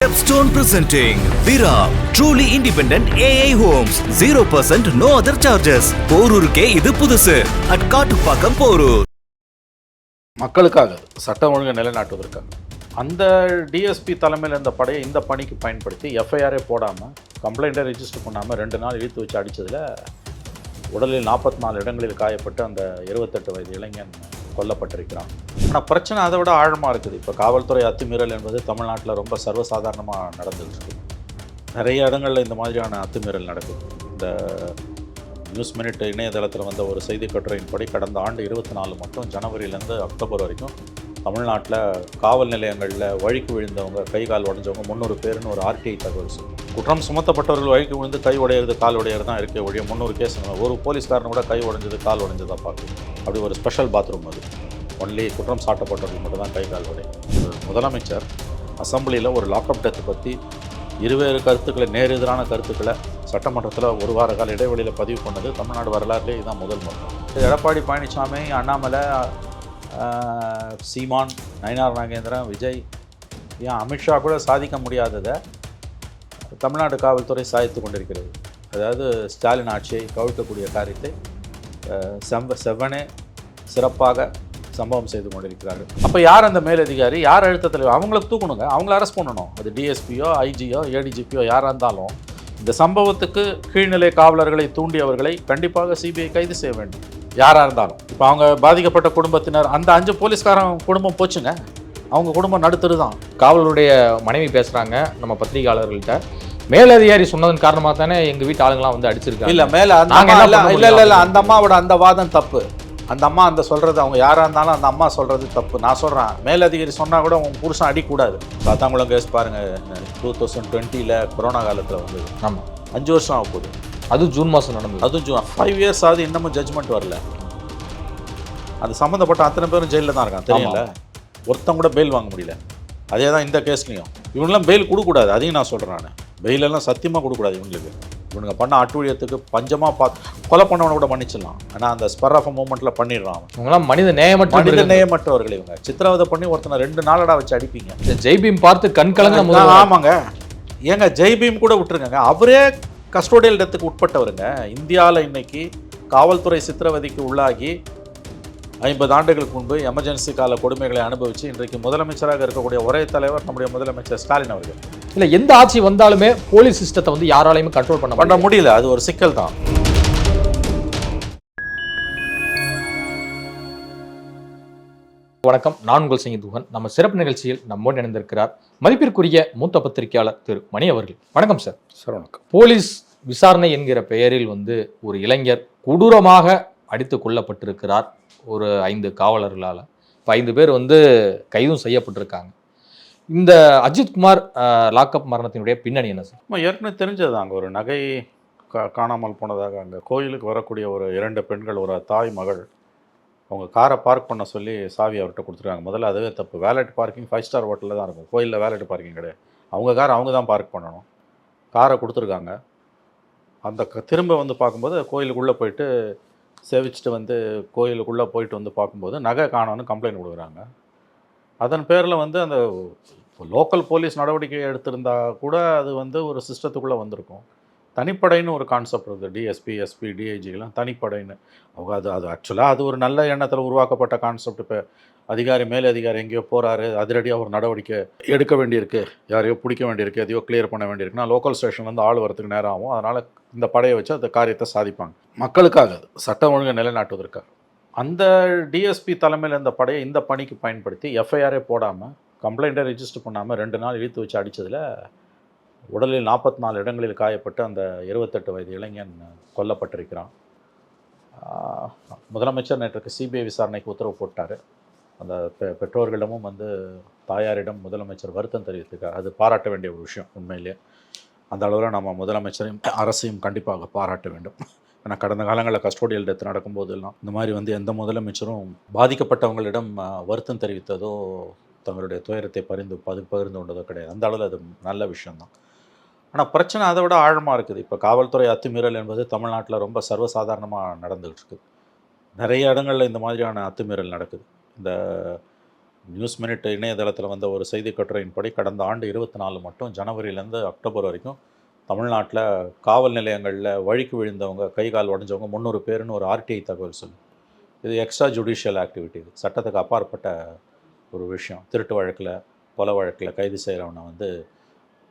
Stepstone presenting Vira, truly independent AI homes, 0% no other charges. போரூருக்கே இது புதுசு at Kattupakkam Porur. மக்களுக்காக சட்டம் ஒழுங்கை நிலைநாட்டுவதற்காக அந்த டிஎஸ்பி தலைமையில் இருந்த படையை இந்த பணிக்கு பயன்படுத்தி எஃப்ஐஆரே போடாமல் கம்ப்ளைண்ட்டை ரெஜிஸ்டர் பண்ணாமல் 2 நாள் இழுத்து வச்சு அடித்ததில் உடலில் 44 இடங்களில் காயப்பட்டு அந்த 28 வயது இளைஞன் கொல்லப்பட்டிருக்கிறான். ஆனால் பிரச்சனை அதை விட ஆழமாக இருக்குது. இப்போ காவல்துறை அத்துமீறல் என்பது தமிழ்நாட்டில் ரொம்ப சர்வசாதாரணமாக நடந்துகிட்டு இருக்குது. நிறைய இடங்களில் இந்த மாதிரியான அத்துமீறல் நடக்குது. இந்த நியூஸ் மினிட் இணையதளத்தில் வந்த ஒரு செய்தி கட்டுரையின்படி கடந்த ஆண்டு 24 மட்டும் ஜனவரியிலேருந்து அக்டோபர் வரைக்கும் தமிழ்நாட்டில் காவல் நிலையங்களில் வழிக்கு விழுந்தவங்க, கை கால் உடைஞ்சவங்க 300 பேருன்னு ஒரு ஆர்டிஐ தகவல் சொல்லு. குற்றம் சுமத்தப்பட்டவர்கள் வழிக்கு விழுந்து கை உடையிறது, கால் உடையிறது தான் இருக்க ஒழிய 300 கேஸ் ஒரு போலீஸ்காரனை கூட கை உடைஞ்சது, கால் உடைஞ்சதாக பார்க்குது. அப்படி ஒரு ஸ்பெஷல் பாத்ரூம் அது. ஒன்லி குற்றம் சாட்டப்பட்டவர்கள் மட்டும் தான் கை கால் உடையும். முதலமைச்சர் அசம்பிளியில் ஒரு லாக்அப் டெத்தை பற்றி இருவேறு கருத்துக்களை, நேரெதிரான கருத்துக்களை சட்டமன்றத்தில் ஒரு வார கால இடைவெளியில் பதிவு பண்ணது தமிழ்நாடு வரலாறுலேயே இதுதான் முதல் முறை. எடப்பாடி பழனிசாமி, அண்ணாமலை, சீமான், நயினார் நாகேந்திரன், விஜய், ஏன் அமித்ஷா கூட சாதிக்க முடியாததை தமிழ்நாடு காவல்துறை சாதித்து கொண்டிருக்கிறது. அதாவது ஸ்டாலின் ஆட்சியை கவிழ்க்கக்கூடிய காரியத்தை செவ்வனே சிறப்பாக சம்பவம் செய்து கொண்டிருக்கிறார்கள். அப்போ யார் அந்த மேலதிகாரி, யார் அழுத்தத்தில் அவங்களுக்கு தூக்கணுங்க, அவங்கள அரெஸ்ட் பண்ணணும். அது டிஎஸ்பியோ, ஐஜியோ, ஏடிஜிபியோ யாராக இருந்தாலும் இந்த சம்பவத்துக்கு கீழ்நிலை காவலர்களை தூண்டியவர்களை கண்டிப்பாக சிபிஐ கைது செய்ய வேண்டும், யாராக இருந்தாலும். இப்போ அவங்க பாதிக்கப்பட்ட குடும்பத்தினர், அந்த 5 போலீஸ்காரன் குடும்பம் போச்சுங்க, அவங்க குடும்பம் நடுத்தரு தான். காவலருடைய மனைவி பேசுகிறாங்க நம்ம பத்திரிகையாளர்கள்ட்ட, மேலதிகாரி சொன்னதன் காரணமாக தானே எங்கள் வீட்டு ஆளுங்களாம் வந்து அடிச்சிருக்காங்க. இல்லை மேலே இல்லை அந்த அம்மாவோட அந்த வாதம் தப்பு. அந்த அம்மா அந்த சொல்கிறது, அவங்க யாராக இருந்தாலும் அந்த அம்மா சொல்கிறது தப்பு. நான் சொல்கிறேன், மேலதிகாரி சொன்னால் கூட உங்கள் புருஷன் அடிக்கூடாது. சாத்தாங்குளம் கேஸ் பாருங்கள், 2020 கொரோனா காலத்தில் வந்தது. ஆமாம், 5 வருஷம் ஆக போகுது. அதுவும் ஜூன் மாதம் நடந்தது. அதுவும் ஜூன் 5 இயர்ஸ் ஆகுது, இன்னமும் ஜட்ஜ்மெண்ட் வரல. அது சம்மந்தப்பட்ட அத்தனை பேரும் ஜெயிலில் தான் இருக்கான், தெரியல. ஒருத்தன் கூட பெயில் வாங்க முடியல. அதே தான் இந்த கேஸ்லையும். இவங்கெல்லாம் பெயில் கொடுக்கக்கூடாது, அதையும் நான் சொல்கிறேன். நான் பெயிலெல்லாம் சத்தியமாக கொடுக்கக்கூடாது இவங்களுக்கு. இவனுங்க பண்ண அட்டூழியத்துக்கு பஞ்சமாக பார்த்து கொலை பண்ணவனை கூட மன்னிச்சிடலாம். ஆனால் அந்த ஸ்பர் ஆஃப் மூமெண்ட்டில் பண்ணிடுறான். இவங்களாம் மனித நேயமற்றவர்கள். இவங்க சித்திரவதை பண்ணி ஒருத்தனை 2 நாளடா வச்சு அடிப்பீங்க. ஜெய்பீம் பார்த்து கண்கலங்க முதல். ஆமாங்க, ஏங்க ஜெய்பீம் கூட விட்டுருங்க, அவரே கஸ்டோடியல் டெத்துக்கு உட்பட்டவருங்க. இந்தியாவில் இன்னைக்கு காவல்துறை சித்திரவதைக்கு உள்ளாகி 50 ஆண்டுகளுக்கு முன்பு எமர்ஜென்சி கால கொடுமைகளை அனுபவித்து இன்றைக்கு முதலமைச்சராக இருக்கக்கூடிய ஒரே தலைவர் நம்முடைய முதலமைச்சர் ஸ்டாலின் அவர்கள். இல்லை, எந்த ஆட்சி வந்தாலுமே போலீஸ் சிஸ்டத்தை வந்து யாராலையுமே கண்ட்ரோல் பண்ண முடியல. அது ஒரு சிக்கல் தான். வணக்கம், நான் உங்கள் சிங்கதுகன். நம்ம சிறப்பு நிகழ்ச்சியில் நம்மோடு இணைந்திருக்கிறார் மதிப்பிற்குரிய மூத்த பத்திரிகையாளர் திரு மணி அவர்கள். வணக்கம் சார். சார் வணக்கம். போலீஸ் விசாரணை என்கிற பெயரில் வந்து ஒரு இளைஞர் கொடூரமாக அடித்து கொல்லப்பட்டிருக்கிறார் ஒரு 5 காவலர்களால். இப்போ 5 பேர் வந்து கைதும் செய்யப்பட்டிருக்காங்க. இந்த அஜித்குமார் லாக்அப் மரணத்தினுடைய பின்னணி என்ன சார்? ஏற்கனவே தெரிஞ்சது அங்கே ஒரு நகை காணாமல் போனதாக. அங்கே கோயிலுக்கு வரக்கூடிய ஒரு 2 பெண்கள், ஒரு தாய் மகள், அவங்க காரை பார்க் பண்ண சொல்லி சாவி அவர்கிட்ட கொடுத்துருக்காங்க. முதல்ல அதுவே தப்பு. வேலட் பார்க்கிங் 5 ஸ்டார் ஹோட்டலில் தான் இருக்கும், கோயிலில் வேலட் பார்க்கிங் கிடையாது. அவங்க காரை அவங்க தான் பார்க் பண்ணணும். காரை கொடுத்துருக்காங்க. அந்த திரும்ப வந்து பார்க்கும்போது கோயிலுக்குள்ளே போயிட்டு சேவிச்சுட்டு வந்து கோயிலுக்குள்ளே போயிட்டு வந்து பார்க்கும்போது நகை காணோன்னு கம்ப்ளைண்ட் கொடுக்குறாங்க. அதன் பேரில் வந்து அந்த லோக்கல் போலீஸ் நடவடிக்கை எடுத்திருந்தா கூட அது வந்து ஒரு சிஸ்டத்துக்குள்ளே வந்திருக்கும். தனிப்படைன்னு ஒரு கான்செப்ட் இருக்குது. டிஎஸ்பி, எஸ்பி, டிஐஜிலாம் தனிப்படைன்னு அவங்க அது ஆக்சுவலாக அது ஒரு நல்ல எண்ணத்தில் உருவாக்கப்பட்ட கான்செப்ட். இப்போ அதிகாரி, மேல் அதிகாரி எங்கேயோ போகிறாரு, அதிரடியாக ஒரு நடவடிக்கை எடுக்க வேண்டியிருக்கு, யாரையோ பிடிக்க வேண்டியிருக்கு, எதையோ கிளியர் பண்ண வேண்டியிருக்குன்னா லோக்கல் ஸ்டேஷன்லேருந்து ஆள் வரத்துக்கு நேரம் ஆகும். அதனால் இந்த படையை வச்சு அந்த காரியத்தை சாதிப்பாங்க. மக்களுக்காக, சட்டம் ஒழுங்கை நிலைநாட்டுவதற்காக அந்த டிஎஸ்பி தலைமையில் இருந்த படையை இந்த பணிக்கு பயன்படுத்தி எஃப்ஐஆரே போடாமல் கம்ப்ளைண்ட்டை ரெஜிஸ்டர் பண்ணாமல் 2 நாள் இழுத்து வச்சு அடித்ததில் உடலில் 44 இடங்களில் காயப்பட்டு அந்த 28 வயது இளைஞன் கொல்லப்பட்டிருக்கிறான். முதலமைச்சர் நேற்றுக்கு சிபிஐ விசாரணைக்கு உத்தரவு போட்டார். அந்த பெற்றோர்களிடமும் வந்து தாயாரிடம் முதலமைச்சர் வருத்தம் தெரிவித்திருக்கார். அது பாராட்ட வேண்டிய ஒரு விஷயம். உண்மையிலே அந்த அளவில் நம்ம முதலமைச்சரையும் அரசையும் கண்டிப்பாக பாராட்ட வேண்டும். ஏன்னா கடந்த காலங்களில் கஸ்டோடியல் டெத் நடக்கும்போதெல்லாம் இந்த மாதிரி வந்து எந்த முதலமைச்சரும் பாதிக்கப்பட்டவங்களிடம் வருத்தம் தெரிவித்ததோ, தங்களுடைய துயரத்தை பகிர்ந்து கொண்டதோ கிடையாது. அந்த அளவில் அது நல்ல விஷயம்தான். ஆனால் பிரச்சனை அதை விட ஆழமாக இருக்குது. இப்போ காவல்துறை அத்துமீறல் என்பது தமிழ்நாட்டில் ரொம்ப சர்வசாதாரணமாக நடந்துகிட்டு இருக்குது. நிறைய இடங்களில் இந்த மாதிரியான அத்துமீறல் நடக்குது. இந்த நியூஸ் மினிட் இணையதளத்தில் வந்த ஒரு செய்தி கட்டுரையின்படி கடந்த ஆண்டு 24 மட்டும் ஜனவரியிலேருந்து அக்டோபர் வரைக்கும் தமிழ்நாட்டில் காவல் நிலையங்களில் வழிக்கு விழுந்தவங்க, கை கால் உடஞ்சவங்க 300 பேருன்னு ஒரு ஆர்டிஐ தகவல் சொல்லு. இது எக்ஸ்ட்ரா ஜுடிஷியல் ஆக்டிவிட்டி, இது சட்டத்துக்கு அப்பாற்பட்ட ஒரு விஷயம். திருட்டு வழக்கில், கொலை வழக்கில் கைது செய்கிறவனை வந்து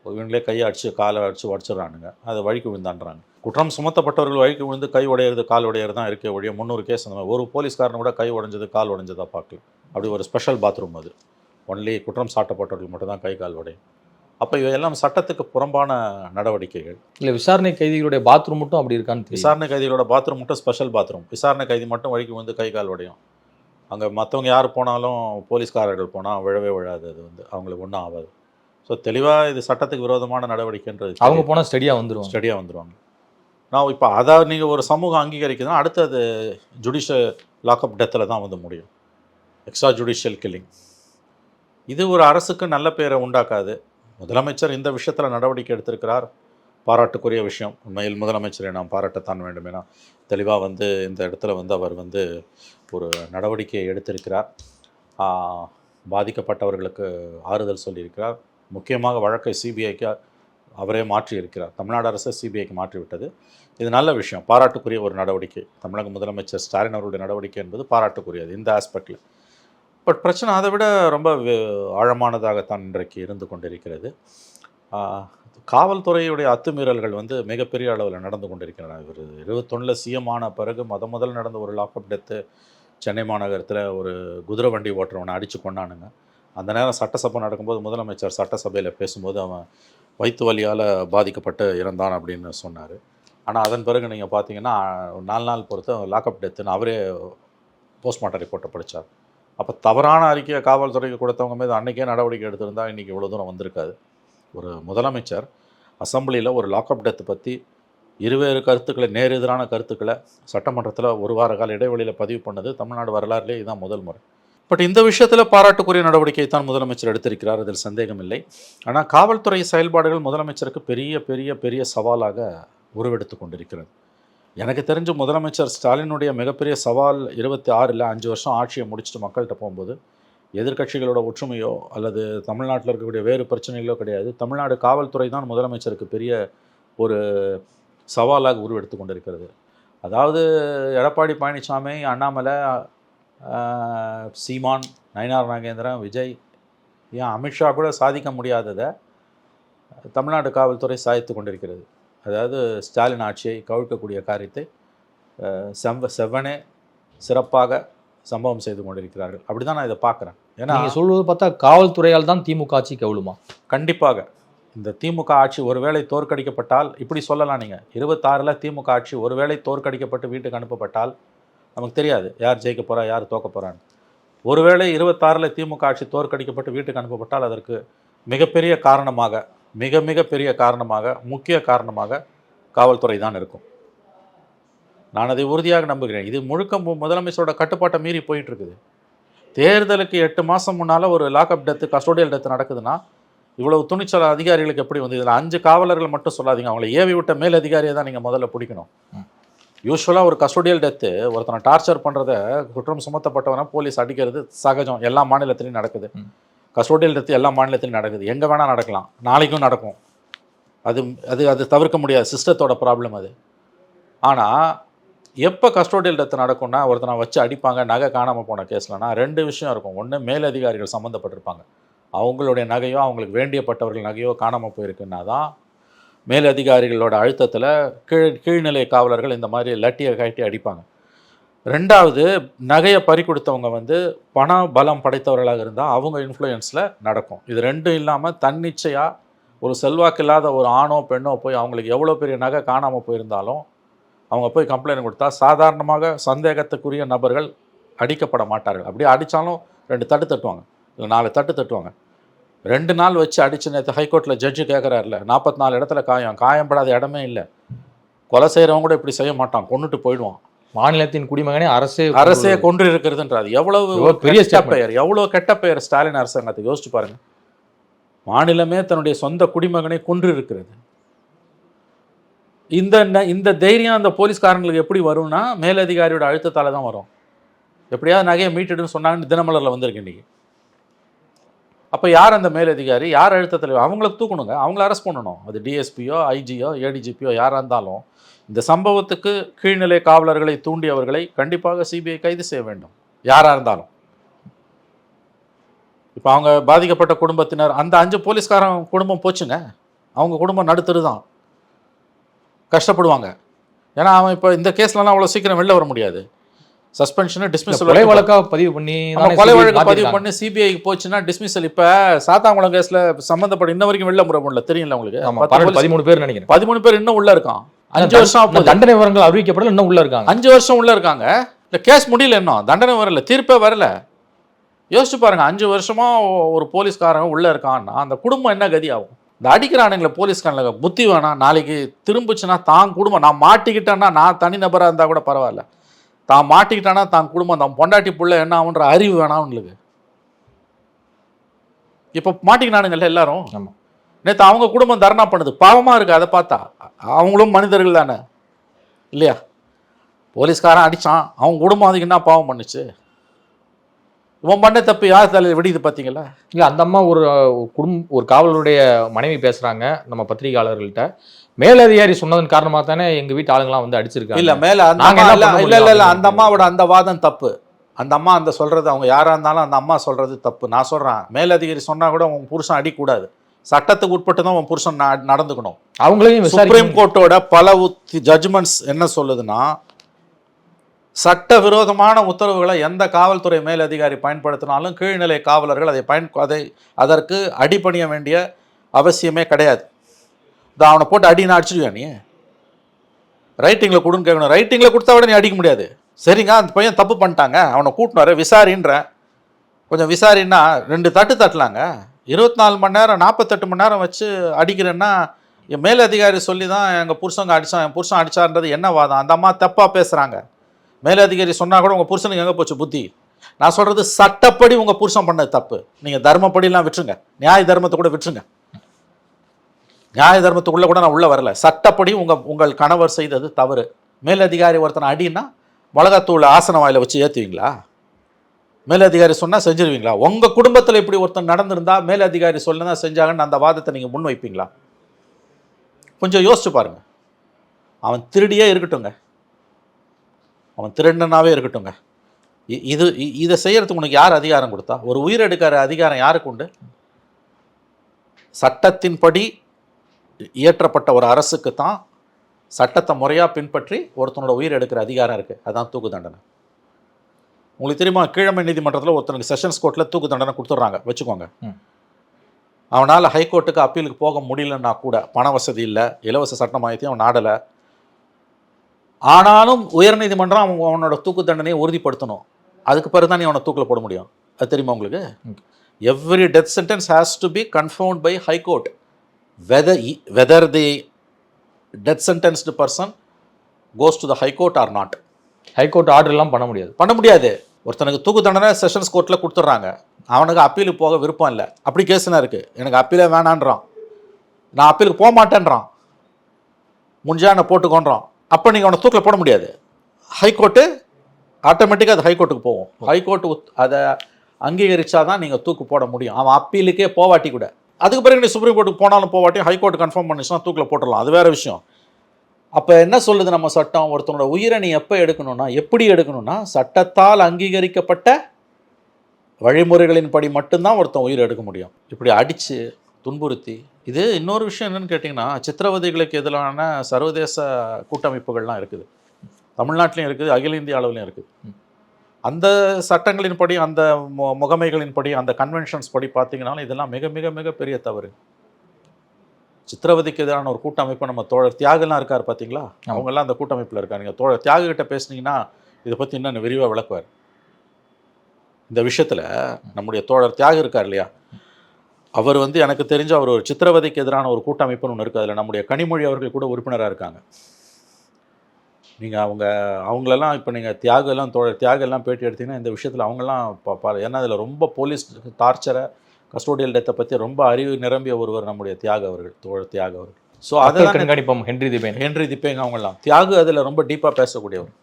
இவங்களே கையை அடித்து காலை அடித்து உடச்சிட்றானுங்க, அதை வழிக்கு விழுந்தான்றாங்க. குற்றம் சுமத்தப்பட்டவர்கள் வழிக்கு விழுந்து கை உடையிறது கால் உடையிறது தான் இருக்கே ஒழிய 300 கேஸ் அந்த மாதிரி ஒரு போலீஸ்காரனை கூட கை உடைஞ்சது கால் உடைஞ்சதாக பார்க்கல. அப்படி ஒரு ஸ்பெஷல் பாத்ரூம் அது. ஒன்லி குற்றம் சாட்டப்பட்டவர்கள் மட்டும் தான் கை கால் உடையும். அப்போ இவையெல்லாம் சட்டத்துக்கு புறம்பான நடவடிக்கைகள். இல்லை, விசாரணை கைதிகளுடைய பாத்ரூம் மட்டும் அப்படி இருக்கான்னு விசாரணை கைதிகளோட பாத்ரூம் மட்டும் ஸ்பெஷல் பாத்ரூம். விசாரணை கைதி மட்டும் வழிக்கு வந்து கை கால் உடையும். அங்கே மற்றவங்க யார் போனாலும், போலீஸ்காரர்கள் போனால் விழவே விழாது, அது வந்து அவங்களுக்கு ஒன்றும் ஆகாது. ஸோ தெளிவாக இது சட்டத்துக்கு விரோதமான நடவடிக்கைன்றது. அவங்க போனால் ஸ்டடியாக வந்துடுவாங்க. நான் இப்போ அதை நீங்கள் ஒரு சமூகம் அங்கீகரிக்குதுன்னா அடுத்து அது ஜுடிஷியல் லாக்அப் டெத்தில் தான் வந்து முடியும். Extra judicial killing. இது ஒரு அரசுக்கு நல்ல பேரை உண்டாக்காது. முதலமைச்சர் இந்த விஷயத்தில் நடவடிக்கை எடுத்திருக்கிறார், பாராட்டுக்குரிய விஷயம். உண்மையில் முதலமைச்சரை நாம் பாராட்டத்தான் வேண்டும். ஏன்னா தெளிவாக வந்து இந்த இடத்துல வந்து அவர் வந்து ஒரு நடவடிக்கையை எடுத்திருக்கிறார். பாதிக்கப்பட்டவர்களுக்கு ஆறுதல் சொல்லியிருக்கிறார். முக்கியமாக வழக்கை சிபிஐக்கு அவரே மாற்றி இருக்கிறார். தமிழ்நாடு அரசு சிபிஐக்கு மாற்றிவிட்டது. இது நல்ல விஷயம், பாராட்டுக்குரிய ஒரு நடவடிக்கை. தமிழக முதலமைச்சர் ஸ்டாலின் அவருடைய நடவடிக்கை என்பது பாராட்டுக்குரியது இந்த ஆஸ்பெக்டில். பட் பிரச்சனை அதை விட ரொம்ப ஆழமானதாகத்தான் இன்றைக்கு இருந்து கொண்டிருக்கிறது. காவல்துறையுடைய அத்துமீறல்கள் வந்து மிகப்பெரிய அளவில் நடந்து கொண்டிருக்கின்றன. இவர் 21 சிஎம் ஆன பிறகு முதல் நடந்த ஒரு லாக்அப் டெத்து சென்னை மாநகரத்தில் ஒரு குதிரை வண்டி ஓட்டுறவனை அடித்து கொண்டானுங்க. அந்த நேரம் சட்டசபை நடக்கும்போது முதலமைச்சர் சட்டசபையில் பேசும்போது அவன் வயிற்று வலியால் பாதிக்கப்பட்டு இறந்தான் அப்படின்னு சொன்னார். ஆனால் அதன் பிறகு நீங்கள் பார்த்தீங்கன்னா 4 நாள் பொறுத்து லாக்அப் டெத்துன்னு அவரே போஸ்ட்மார்ட்டம் ரிப்போர்ட்டை படித்தார். அப்போ தவறான அறிக்கையை காவல்துறைக்கு கொடுத்தவங்க மீது அன்றைக்கே நடவடிக்கை எடுத்திருந்தால் இன்றைக்கி இவ்வளோ தூரம் வந்திருக்காது. ஒரு முதலமைச்சர் அசம்பிளியில் ஒரு லாக்அப் டெத்து பற்றி இருவேறு கருத்துக்களை, நேர் எதிரான கருத்துக்களை சட்டமன்றத்தில் ஒரு வார கால இடைவெளியில் பதிவு பண்ணது தமிழ்நாடு வரலாறுலேயே இதுதான் முதல் முறை. பட் இந்த விஷயத்தில் பாராட்டுக்குரிய நடவடிக்கை தான் முதலமைச்சர் எடுத்திருக்கிறார், அதில் சந்தேகம் இல்லை. ஆனால் காவல்துறை செயல்பாடுகள் முதலமைச்சருக்கு பெரிய பெரிய பெரிய சவாலாக உருவெடுத்து கொண்டிருக்கிறது. எனக்கு தெரிஞ்ச முதலமைச்சர் ஸ்டாலினுடைய மிகப்பெரிய சவால் 26 5 வருஷம் ஆட்சியை முடிச்சுட்டு மக்கள்கிட்ட போகும்போது எதிர்க்கட்சிகளோட ஒற்றுமையோ அல்லது தமிழ்நாட்டில் இருக்கக்கூடிய வேறு பிரச்சனைகளோ கிடையாது. தமிழ்நாடு காவல்துறை தான் முதலமைச்சருக்கு பெரிய ஒரு சவாலாக உருவெடுத்து கொண்டிருக்கிறது. அதாவது எடப்பாடி பழனிசாமி, அண்ணாமலை, சீமான், நயினார் நாகேந்திரன், விஜய், ஏன் அமித்ஷா கூட சாதிக்க முடியாததை தமிழ்நாடு காவல்துறை சாதித்து கொண்டிருக்கிறது. அதாவது ஸ்டாலின் ஆட்சியை கவிழ்க்கக்கூடிய காரியத்தை செவ்வனே சிறப்பாக சம்பவம் செய்து கொண்டிருக்கிறார்கள். அப்படி தான் நான் இதை பார்க்குறேன். ஏன்னா நீங்கள் சொல்வது பார்த்தா காவல்துறையால் தான் திமுக ஆட்சி கவிழுமா? கண்டிப்பாக. இந்த திமுக ஆட்சி ஒருவேளை தோற்கடிக்கப்பட்டால், இப்படி சொல்லலாம், நீங்கள் 26 திமுக ஆட்சி ஒருவேளை தோற்கடிக்கப்பட்டு வீட்டுக்கு அனுப்பப்பட்டால் நமக்கு தெரியாது யார் ஜெயிக்க போகிறா யார் தோக்க போகிறான்னு. ஒருவேளை 26 திமுக ஆட்சி தோற்கடிக்கப்பட்டு வீட்டுக்கு அனுப்பப்பட்டால் அதற்கு மிகப்பெரிய காரணமாக, மிக மிக பெரிய காரணமாக, முக்கிய காரணமாக காவல்துறை தான் இருக்கும். நான் அதை உறுதியாக நம்புகிறேன். இது முழுக்க முதலமைச்சரோட கட்டுப்பாட்டை மீறி போயிட்டுருக்குது. தேர்தலுக்கு 8 மாதம் முன்னால் ஒரு லாக்அப் டெத்து, கஸ்டோடியல் டெத்து நடக்குதுன்னா இவ்வளவு துணிச்சல் அதிகாரிகளுக்கு எப்படி வந்து? இதில் 5 காவலர்கள் மட்டும் சொல்லாதீங்க, அவங்களை ஏவி விட்ட மேல் அதிகாரியை தான் நீங்கள் முதல்ல பிடிக்கணும். யூஸ்வலாக ஒரு கஸ்டோடியல் டெத்து, ஒருத்தனை டார்ச்சர் பண்ணுறத, குற்றம் சுமத்தப்பட்டவனை போலீஸ் அடிக்கிறது சகஜம், எல்லா மாநிலத்திலையும் நடக்குது. கஸ்டோடியல் டெத்து எல்லா மாநிலத்திலையும் நடக்குது, எங்கே வேணால் நடக்கலாம், நாளைக்கும் நடக்கும். அது அது அது தவிர்க்க முடியாது, சிஸ்டத்தோட ப்ராப்ளம் அது. ஆனால் எப்போ கஸ்டோடியல் டெத்து நடக்கும்னா, ஒருத்தனை வச்சு அடிப்பாங்க, நகை காணாமல் போன கேஸ்லனா 2 விஷயம் இருக்கும். ஒன்று, மேலதிகாரிகள் சம்மந்தப்பட்டிருப்பாங்க, அவங்களுடைய நகையோ அவங்களுக்கு வேண்டியப்பட்டவர்கள் நகையோ காணாமல் போயிருக்குன்னா தான் மேலதிகாரிகளோட அழுத்தத்தில் கீழ்நிலை காவலர்கள் இந்த மாதிரி லட்டியை கட்டி அடிப்பாங்க. 2வது, நகையை பறி கொடுத்தவங்க வந்து பண பலம் படைத்தவர்களாக இருந்தால் அவங்க இன்ஃப்ளூயன்ஸில் நடக்கும். இது 2 இல்லாமல் தன்னிச்சையாக ஒரு செல்வாக்கு இல்லாத ஒரு ஆணோ பெண்ணோ போய் அவங்களுக்கு எவ்வளோ பெரிய நகை காணாமல் போயிருந்தாலும் அவங்க போய் கம்ப்ளைண்ட் கொடுத்தா சாதாரணமாக சந்தேகத்துக்குரிய நபர்கள் அடிக்கப்பட மாட்டார்கள். அப்படியே அடித்தாலும் 2 தட்டு தட்டுவாங்க, இல்லை 4 தட்டு தட்டுவாங்க. 2 நாள் வச்சு அடிச்சு நேற்று ஹைகோர்ட்டில் ஜட்ஜு கேட்குறாருல, 44 இடத்துல காயம்படாத இடமே இல்லை. கொலை செய்கிறவங்க கூட இப்படி செய்ய மாட்டான், கொண்டுட்டு போயிடுவான். மாநிலத்தின் குடிமகனே அரசே கொன்று இருக்கிறதுன்றாது. எவ்வளவு பெரிய பெயர், எவ்வளோ கெட்ட பெயர் ஸ்டாலின் அரசாங்கத்தை யோசிச்சு பாருங்க. மாநிலமே தன்னுடைய சொந்த குடிமகனை கொன்று இருக்கிறது. இந்த தைரியம் அந்த போலீஸ்காரங்களுக்கு எப்படி வரும்னா, மேலதிகாரியோட அழுத்தத்தால் தான் வரும். எப்படியாவது நகையை மீட்டுடுன்னு சொன்னாங்கன்னு தினமலரில் வந்திருக்கு இன்றைக்கி. அப்போ யார் அந்த மேலதிகாரி, யார் அழுத்தத்தில், அவங்களுக்கு தூக்கணுங்க, அவங்கள அரெஸ்ட் பண்ணணும். அது டிஎஸ்பியோ ஐஜியோ ஏடிஜிபியோ யாராக இருந்தாலும் இந்த சம்பவத்துக்கு கீழ்நிலை காவலர்களை தூண்டியவர்களை கண்டிப்பாக சிபிஐ கைது செய்ய வேண்டும், யாராக இருந்தாலும். இப்போ அவங்க பாதிக்கப்பட்ட குடும்பத்தினர், அந்த 5 போலீஸ்காரன் குடும்பம் போச்சுங்க, அவங்க குடும்பம் நடுத்தரு தான், கஷ்டப்படுவாங்க. ஏன்னா அவன் இப்போ இந்த கேஸ்லலாம் அவ்வளோ சீக்கிரம் வெளில வர முடியாது. சஸ்பென்ஷனு டிஸ்மிஸல், கொலை வழக்காக பதிவு பண்ணி கொலை வழக்கு பதிவு பண்ணி சிபிஐக்கு போச்சுன்னா டிஸ்மிஸல். இப்போ சாத்தாங்குளம் கேஸில் சம்மந்தப்பட்ட இன்ன வரைக்கும் வெளில முறை முடியல, தெரியல உங்களுக்கு. 13 பேர் நினைக்கிறேன். 13 பேர் இன்னும் உள்ள இருக்கான். 5 வருஷம் தண்டனை விவரங்கள் அறிவிக்கப்படல, இன்னும் உள்ள இருக்காங்க. 5 வருஷம் உள்ள இருக்காங்க. இல்லை கேஸ் முடியல, இன்னும் தண்டனை வரல, தீர்ப்பே வரல. யோசிச்சு பாருங்க, 5 வருஷமா ஒரு போலீஸ்காரங்க உள்ள இருக்கான்னா அந்த குடும்பம் என்ன கதி ஆகும்? இந்த அடிக்கிறானுங்களை போலீஸ்காரங்க புத்தி வேணாம். நாளைக்கு திரும்பிச்சுன்னா தான் குடும்பம், நான் மாட்டிக்கிட்டேன்னா, நான் தனிநபராக இருந்தால் கூட பரவாயில்ல, தான் மாட்டிக்கிட்டானா தான் குடும்பம், தான் பொண்டாட்டி புள்ள என்ன ஆகுன்ற அறிவு வேணாம் உங்களுக்கு. இப்போ மாட்டிக்கினானுங்கல்ல எல்லாரும். ஆமாம். நேற்று அவங்க குடும்பம் தர்ணா பண்ணுது, பாவமாக இருக்குது அதை பார்த்தா. அவங்களும் மனிதர்கள் தானே இல்லையா? போலீஸ்காரன் அடித்தான், அவங்க குடும்பம் அதுக்கு என்ன பாவம் பண்ணுச்சு? இவன் பண்ண தப்பு யார் தலையில் வெடிது பார்த்தீங்களா? இல்லை, அந்த அம்மா ஒரு காவலருடைய மனைவி பேசுகிறாங்க நம்ம பத்திரிகையாளர்கள்ட்ட. மேலதிகாரி சொன்னதன் காரணமாக தானே எங்கள் வீட்டு ஆளுங்களாம் வந்து அடிச்சிருக்காங்க. இல்லை மேலே இல்லை அந்த அம்மாவோட அந்த வாதம் தப்பு. அந்த அம்மா அந்த சொல்கிறது, அவங்க யாராக இருந்தாலும் அந்த அம்மா சொல்கிறது தப்பு. நான் சொல்கிறேன், மேலதிகாரி சொன்னால் கூட உன் புருஷன் அடிக்கூடாது, சட்டத்துக்கு உட்பட்டு தான் உன் புருஷன் நடந்துக்கணும். அவங்களையும் சுப்ரீம் கோர்ட்டோட பல ஜட்ஜ்மெண்ட்ஸ் என்ன சொல்லுதுன்னா, சட்டவிரோதமான உத்தரவுகளை எந்த காவல்துறை மேலதிகாரி பயன்படுத்தினாலும் கீழ்நிலை காவலர்கள் அதை அதற்கு அடிபணிய வேண்டிய அவசியமே கிடையாது. அவனை போட்டு அடின்னு அடிச்சிடுவியா நீ? ரைட்டிங்கில் கொடுன்னு கேட்கணும். ரைட்டிங்கில் கொடுத்தா விட நீ அடிக்க முடியாது. சரிங்க, அந்த பையன் தப்பு பண்ணிட்டாங்க, அவனை கூட்டினாரு விசாரின்ற, கொஞ்சம் விசாரின்னா 2 தட்டு தட்டலாங்க. 24 மணி நேரம் 48 மணி நேரம் வச்சு அடிக்கிறேன்னா, என் மேலதிகாரி சொல்லி தான் எங்கள் புருஷங்க அடித்தான், என் புருஷன் அடித்தார்ன்றது என்ன வாதம்? அந்த அம்மா தப்பாக பேசுகிறாங்க. மேலதிகாரி சொன்னால் கூட உங்கள் புருஷனுக்கு எங்கே போச்சு புத்தி? நான் சொல்கிறது சட்டப்படி உங்கள் புருஷன் பண்ணது தப்பு. நீங்கள் தர்மப்படிலாம் விட்டுருங்க, நியாய தர்மத்தை கூட விட்டுருங்க. நியாய தர்மத்துக்குள்ளே கூட நான் உள்ளே வரல. சட்டப்படி உங்கள் கணவர் செய்தது தவறு. மேலதிகாரி ஒருத்தனை அடின்னா மிளகாத்தூள் ஆசன வாயில் வச்சு ஏற்றுவீங்களா? மேலதிகாரி சொன்னால் செஞ்சிருவீங்களா? உங்கள் குடும்பத்தில் இப்படி ஒருத்தன் நடந்திருந்தா மேலதிகாரி சொல்லி தான் செஞ்சாங்கன்னு அந்த வாதத்தை நீங்கள் முன் வைப்பீங்களா? கொஞ்சம் யோசிச்சு பாருங்கள். அவன் திருடியே இருக்கட்டுங்க, அவன் திருடனாவே இருக்கட்டுங்க, இதை செய்யறதுக்கு உனக்கு யார் அதிகாரம் கொடுத்தா? ஒரு உயிர் எடுக்கிற அதிகாரம் யாருக்கு உண்டு? சட்டத்தின்படி இயற்றப்பட்ட ஒரு அரசுக்கு தான் சட்டத்தை முறையாக பின்பற்றி ஒருத்தனோட உயிர் எடுக்கிற அதிகாரம் இருக்குது. அதுதான் தூக்கு தண்டனை. உங்களுக்கு தெரியுமா, கீழமை நீதிமன்றத்தில் ஒருத்தனுக்கு செஷன்ஸ் கோர்ட்டில் தூக்கு தண்டனை கொடுத்துட்றாங்க வச்சுக்கோங்க. அவனால் ஹைகோர்ட்டுக்கு அப்பீலுக்கு போக முடியலன்னா கூட, பண வசதி இல்லை, இலவச சட்ட மாயத்தையும் அவன் நாடலை, ஆனாலும் உயர்நீதிமன்றம் அவனோட தூக்கு தண்டனையை உறுதிப்படுத்தணும். அதுக்கு பிறகு தான் நீ அவனை தூக்கில் போட முடியும். அது தெரியுமா உங்களுக்கு? Every death sentence has to be confirmed by high court whether the death sentenced person goes to the high court or not. High court ஆர்டர்லாம் பண்ண முடியாது. ஒருத்தனுக்கு தூக்கு தண்டனை செஷன்ஸ் கோர்ட்டில் கொடுத்துட்றாங்க, அவனுக்கு அப்பீலுக்கு போக விருப்பம் இல்லை, அப்படி கேஸ்னா இருக்குது, எனக்கு அப்பீலே வேணான்றான், நான் அப்பீலுக்கு போக மாட்டேன்றான், முடிஞ்சா என்னை போட்டுக்கோன்றான். அப்போ நீங்கள் அவனை தூக்கில் போட முடியாது. ஹைகோர்ட்டு ஆட்டோமேட்டிக்காக அது ஹைகோர்ட்டுக்கு போகும். ஹைகோர்ட்டு அதை அங்கீகரிச்சா தான் நீங்கள் தூக்கு போட முடியும். அவன் அப்பீலுக்கே போவாட்டி கூட. அதுக்கு பிறகு நீ சுப்ரீம் கோர்ட்டுக்கு போனாலும் போவாட்டி ஹைகோர்ட்டு கன்ஃபார்ம் பண்ணிச்சுன்னா தூக்கில் போட்டுடலாம், அது வேறு விஷயம். அப்போ என்ன சொல்லுது நம்ம சட்டம்? ஒருத்தனோட உயிரை நீ எப்போ எடுக்கணும்னா, எப்படி எடுக்கணும்னா, சட்டத்தால் அங்கீகரிக்கப்பட்ட வழிமுறைகளின்படி மட்டும்தான் ஒருத்தன் உயிரை எடுக்க முடியும். இப்படி அடித்து துன்புறுத்தி, இது இன்னொரு விஷயம் என்னென்னு கேட்டிங்கன்னா, சித்திரவதைகளுக்கு எதிரான சர்வதேச கூட்டமைப்புகள்லாம் இருக்குது, தமிழ்நாட்டிலையும் இருக்குது, அகில இந்திய அளவுலையும் இருக்குது. அந்த சட்டங்களின்படி, அந்த முகமைகளின்படி, அந்த கன்வென்ஷன்ஸ் படி பார்த்தீங்கன்னாலும் இதெல்லாம் மிக மிக மிக பெரிய தவறு. சித்திரவதைக்கு எதிரான ஒரு கூட்டமைப்பை நம்ம தோழர் தியாகெல்லாம் இருக்கார் பார்த்தீங்களா, அவங்கெல்லாம் அந்த கூட்டமைப்பில் இருக்காங்க. நீங்கள் தோழர் தியாகிட்ட பேசுனீங்கன்னா இதை பற்றி இன்னும் விரிவாக விளக்குவார். இந்த விஷயத்தில் நம்முடைய தோழர் தியாகம் இருக்கார் இல்லையா, அவர் எனக்கு தெரிஞ்சு அவர் ஒரு சித்திரவதைக்கு எதிரான ஒரு கூட்டமைப்புன்னு ஒன்று இருக்குது. அதில் நம்முடைய கனிமொழி அவர்கள் கூட உறுப்பினராக இருக்காங்க. நீங்கள் அவங்களெல்லாம் இப்போ நீங்கள் தியாகெல்லாம் தோழர் தியாகெல்லாம் பேட்டி எடுத்தீங்கன்னா இந்த விஷயத்தில் அவங்கெல்லாம் ஏன்னா அதில் ரொம்ப போலீஸ் டார்ச்சரை, கஸ்டோடியல் டெத்தை பற்றி ரொம்ப அறிவு நிரம்பிய ஒருவர் நம்முடைய தியாக அவர்கள், தோழர் தியாக அவர்கள். ஸோ அதை கண்காணிப்போம். ஹென்றி திபேங் அவங்கெல்லாம் தியாகு அதில் ரொம்ப டீப்பாக பேசக்கூடியவர்.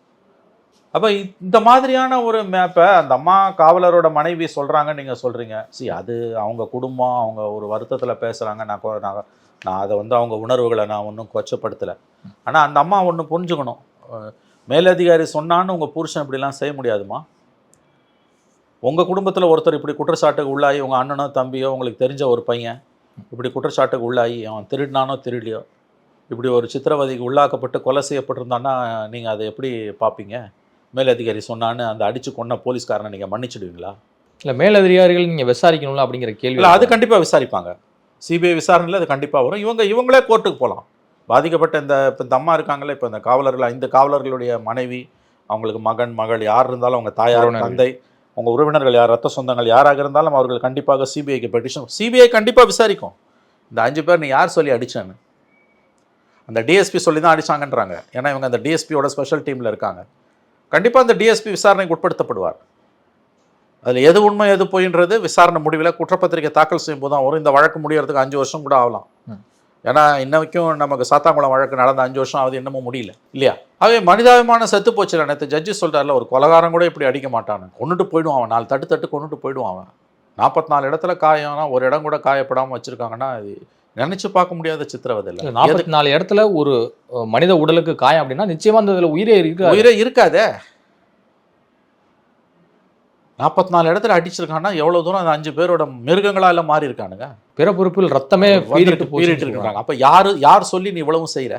அப்போ இந்த மாதிரியான ஒரு மேப்பை அந்த அம்மா காவலரோட மனைவி சொல்கிறாங்கன்னு நீங்கள் சொல்கிறீங்க. அது அவங்க குடும்பம், அவங்க ஒரு வருத்தத்தில் பேசுகிறாங்க. நான் அதை வந்து அவங்க உணர்வுகளை நான் ஒன்றும் கொச்சப்படுத்தலை. ஆனால் அந்த அம்மா ஒன்று புரிஞ்சுக்கணும். மேலதிகாரி சொன்னான்னு உங்கள் புருஷன் இப்படிலாம் செய்ய முடியாதுமா. உங்கள் குடும்பத்தில் ஒருத்தர் இப்படி குற்றச்சாட்டுக்கு உள்ளாகி, உங்கள் அண்ணனோ தம்பியோ உங்களுக்கு தெரிஞ்ச ஒரு பையன் இப்படி குற்றச்சாட்டுக்கு உள்ளாகி அவன் திருடினானோ திருடியோ இப்படி ஒரு சித்திரவதைக்கு உள்ளாக்கப்பட்டு கொலை செய்யப்பட்டிருந்தான்னா நீங்கள் அதை எப்படி பார்ப்பீங்க? மேலதிகாரி சொன்னான்னு அந்த அடித்து கொன்ன போலீஸ்காரனை நீங்கள் மன்னிச்சிடுவீங்களா? இல்லை, மேலதிகாரிகள் நீங்கள் விசாரிக்கணும்ல அப்படிங்கிற கேள்வி. இல்லை, அது கண்டிப்பாக விசாரிப்பாங்க. சிபிஐ விசாரணையில் அது கண்டிப்பாக வரும். இவங்களே கோர்ட்டுக்கு போகலாம். பாதிக்கப்பட்ட இந்த அம்மா இருக்காங்களே, இப்போ இந்த காவலர்கள் 5 காவலர்களுடைய மனைவி, அவங்களுக்கு மகன் மகள் யார் இருந்தாலும், அவங்க தாயார் தந்தை, அவங்க உறவினர்கள் யார், ரத்த சொந்தங்கள் யாராக இருந்தாலும் அவர்கள் கண்டிப்பாக சிபிஐக்கு பெட்டிஷன், சிபிஐ கண்டிப்பாக விசாரிக்கும். இந்த 5 பேர் நீ யார் சொல்லி அடித்தான்னு, அந்த டிஎஸ்பி சொல்லி தான் அடித்தாங்கன்றாங்க. ஏன்னா இவங்க அந்த டிஎஸ்பியோட ஸ்பெஷல் டீமில் இருக்காங்க. கண்டிப்பாக அந்த டிஎஸ்பி விசாரணைக்கு உட்படுத்தப்படுவார். அதில் எது உண்மை எது போயின்றது விசாரணை முடிவில் குற்றப்பத்திரிகை தாக்கல் செய்யும் போது தான் வரும். இந்த வழக்கு முடியறதுக்கு 5 வருஷம் கூட ஆகலாம். ஏன்னா இன்னைக்கும் நமக்கு சாத்தாங்குளம் வழக்கு நடந்த 5 வருஷம் ஆகுது, இன்னமும் முடியல இல்லையா? அவே மனிதாபிமானம் செத்து போச்சு. நேற்று ஜட்ஜி சொல்கிறார்ல, ஒரு கொலகாரம் கூட இப்படி அடிக்க மாட்டான்னு, கொண்டுட்டு போயிடுவான் அவன், 4 தட்டு கொண்டுட்டு போயிடுவான் அவன். 44 இடத்துல காயம்னா ஒரு இடம் கூட காயப்படாமல் வச்சுருக்காங்கன்னா அது நினச்சி பார்க்க முடியாத சித்திரவதை இல்லை. 44 இடத்துல ஒரு மனித உடலுக்கு காயம் அப்படின்னா நிச்சயமாக அந்த இதில் உயிரே இருக்காதே. 44 இடத்துல அடிச்சிருக்காங்கன்னா எவ்வளோ தூரம் அந்த 5 பேரோட மிருகங்களா எல்லாம் மாறி இருக்கானுங்க. பிறப்புறுப்பில் ரத்தமே பீறிட்டு இருக்காங்க. அப்போ யார் சொல்லி நீ இவ்வளவும் செய்கிற?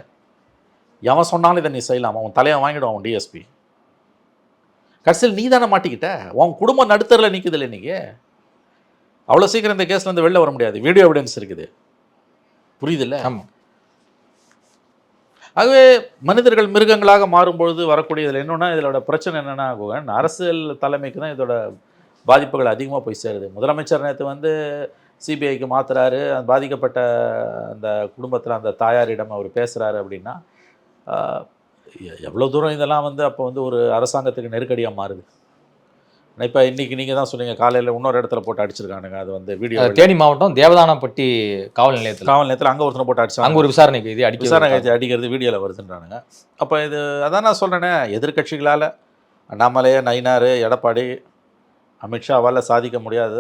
எவன் சொன்னாலும் இதை நீ செய்யலாமா? உன் தலையை வாங்கிடும் அவன் டிஎஸ்பி. கடைசியில் நீ தானே மாட்டிக்கிட்ட. உன் குடும்பம் நடுத்தரில் நிற்குதில்ல. இன்னைக்கு அவ்வளோ சீக்கிரம் இந்த கேஸ்ல இருந்து வெளில வர முடியாது. வீடியோ எவிடன்ஸ் இருக்குது, புரியுதில்ல? ஆமாம். ஆகவே மனிதர்கள் மிருகங்களாக மாறும்பொழுது வரக்கூடியதில் என்னன்னா, இதோட பிரச்சனை என்னென்னா, அரசியல் தலைமைக்கு தான் இதோட பாதிப்புகள் அதிகமாக போய் சேருது. முதலமைச்சர் நேற்று வந்து சிபிஐக்கு மாற்றுறாரு, அந்த பாதிக்கப்பட்ட அந்த குடும்பத்தில் அந்த தாயாரிடம் அவர் பேசுகிறாரு அப்படின்னா எவ்வளோ தூரம் இதெல்லாம் வந்து அப்போ வந்து ஒரு அரசாங்கத்துக்கு நெருக்கடியாக மாறுது. இப்போ இன்றைக்கி நீங்கள் தான் சொன்னீங்க, காலையில் இன்னொரு இடத்துல போட்டு அடிச்சிருக்கானுங்க. அது வந்து வீடியோ தேனி மாவட்டம் தேவதானப்பட்டி காவல் நிலையத்தில் அங்கே ஒருத்தனை போட்டு அடிச்சாங்க. அங்கே ஒரு விசாரணைக்கு இது அடிக்கிறது வீடியோவில் வருதுன்றானுங்க. அப்போ இது அதான் நான் சொல்கிறேனே, எதிர்கட்சிகளால் அண்ணாமலை, நயினார், எடப்பாடி, அமித்ஷாவால் சாதிக்க முடியாத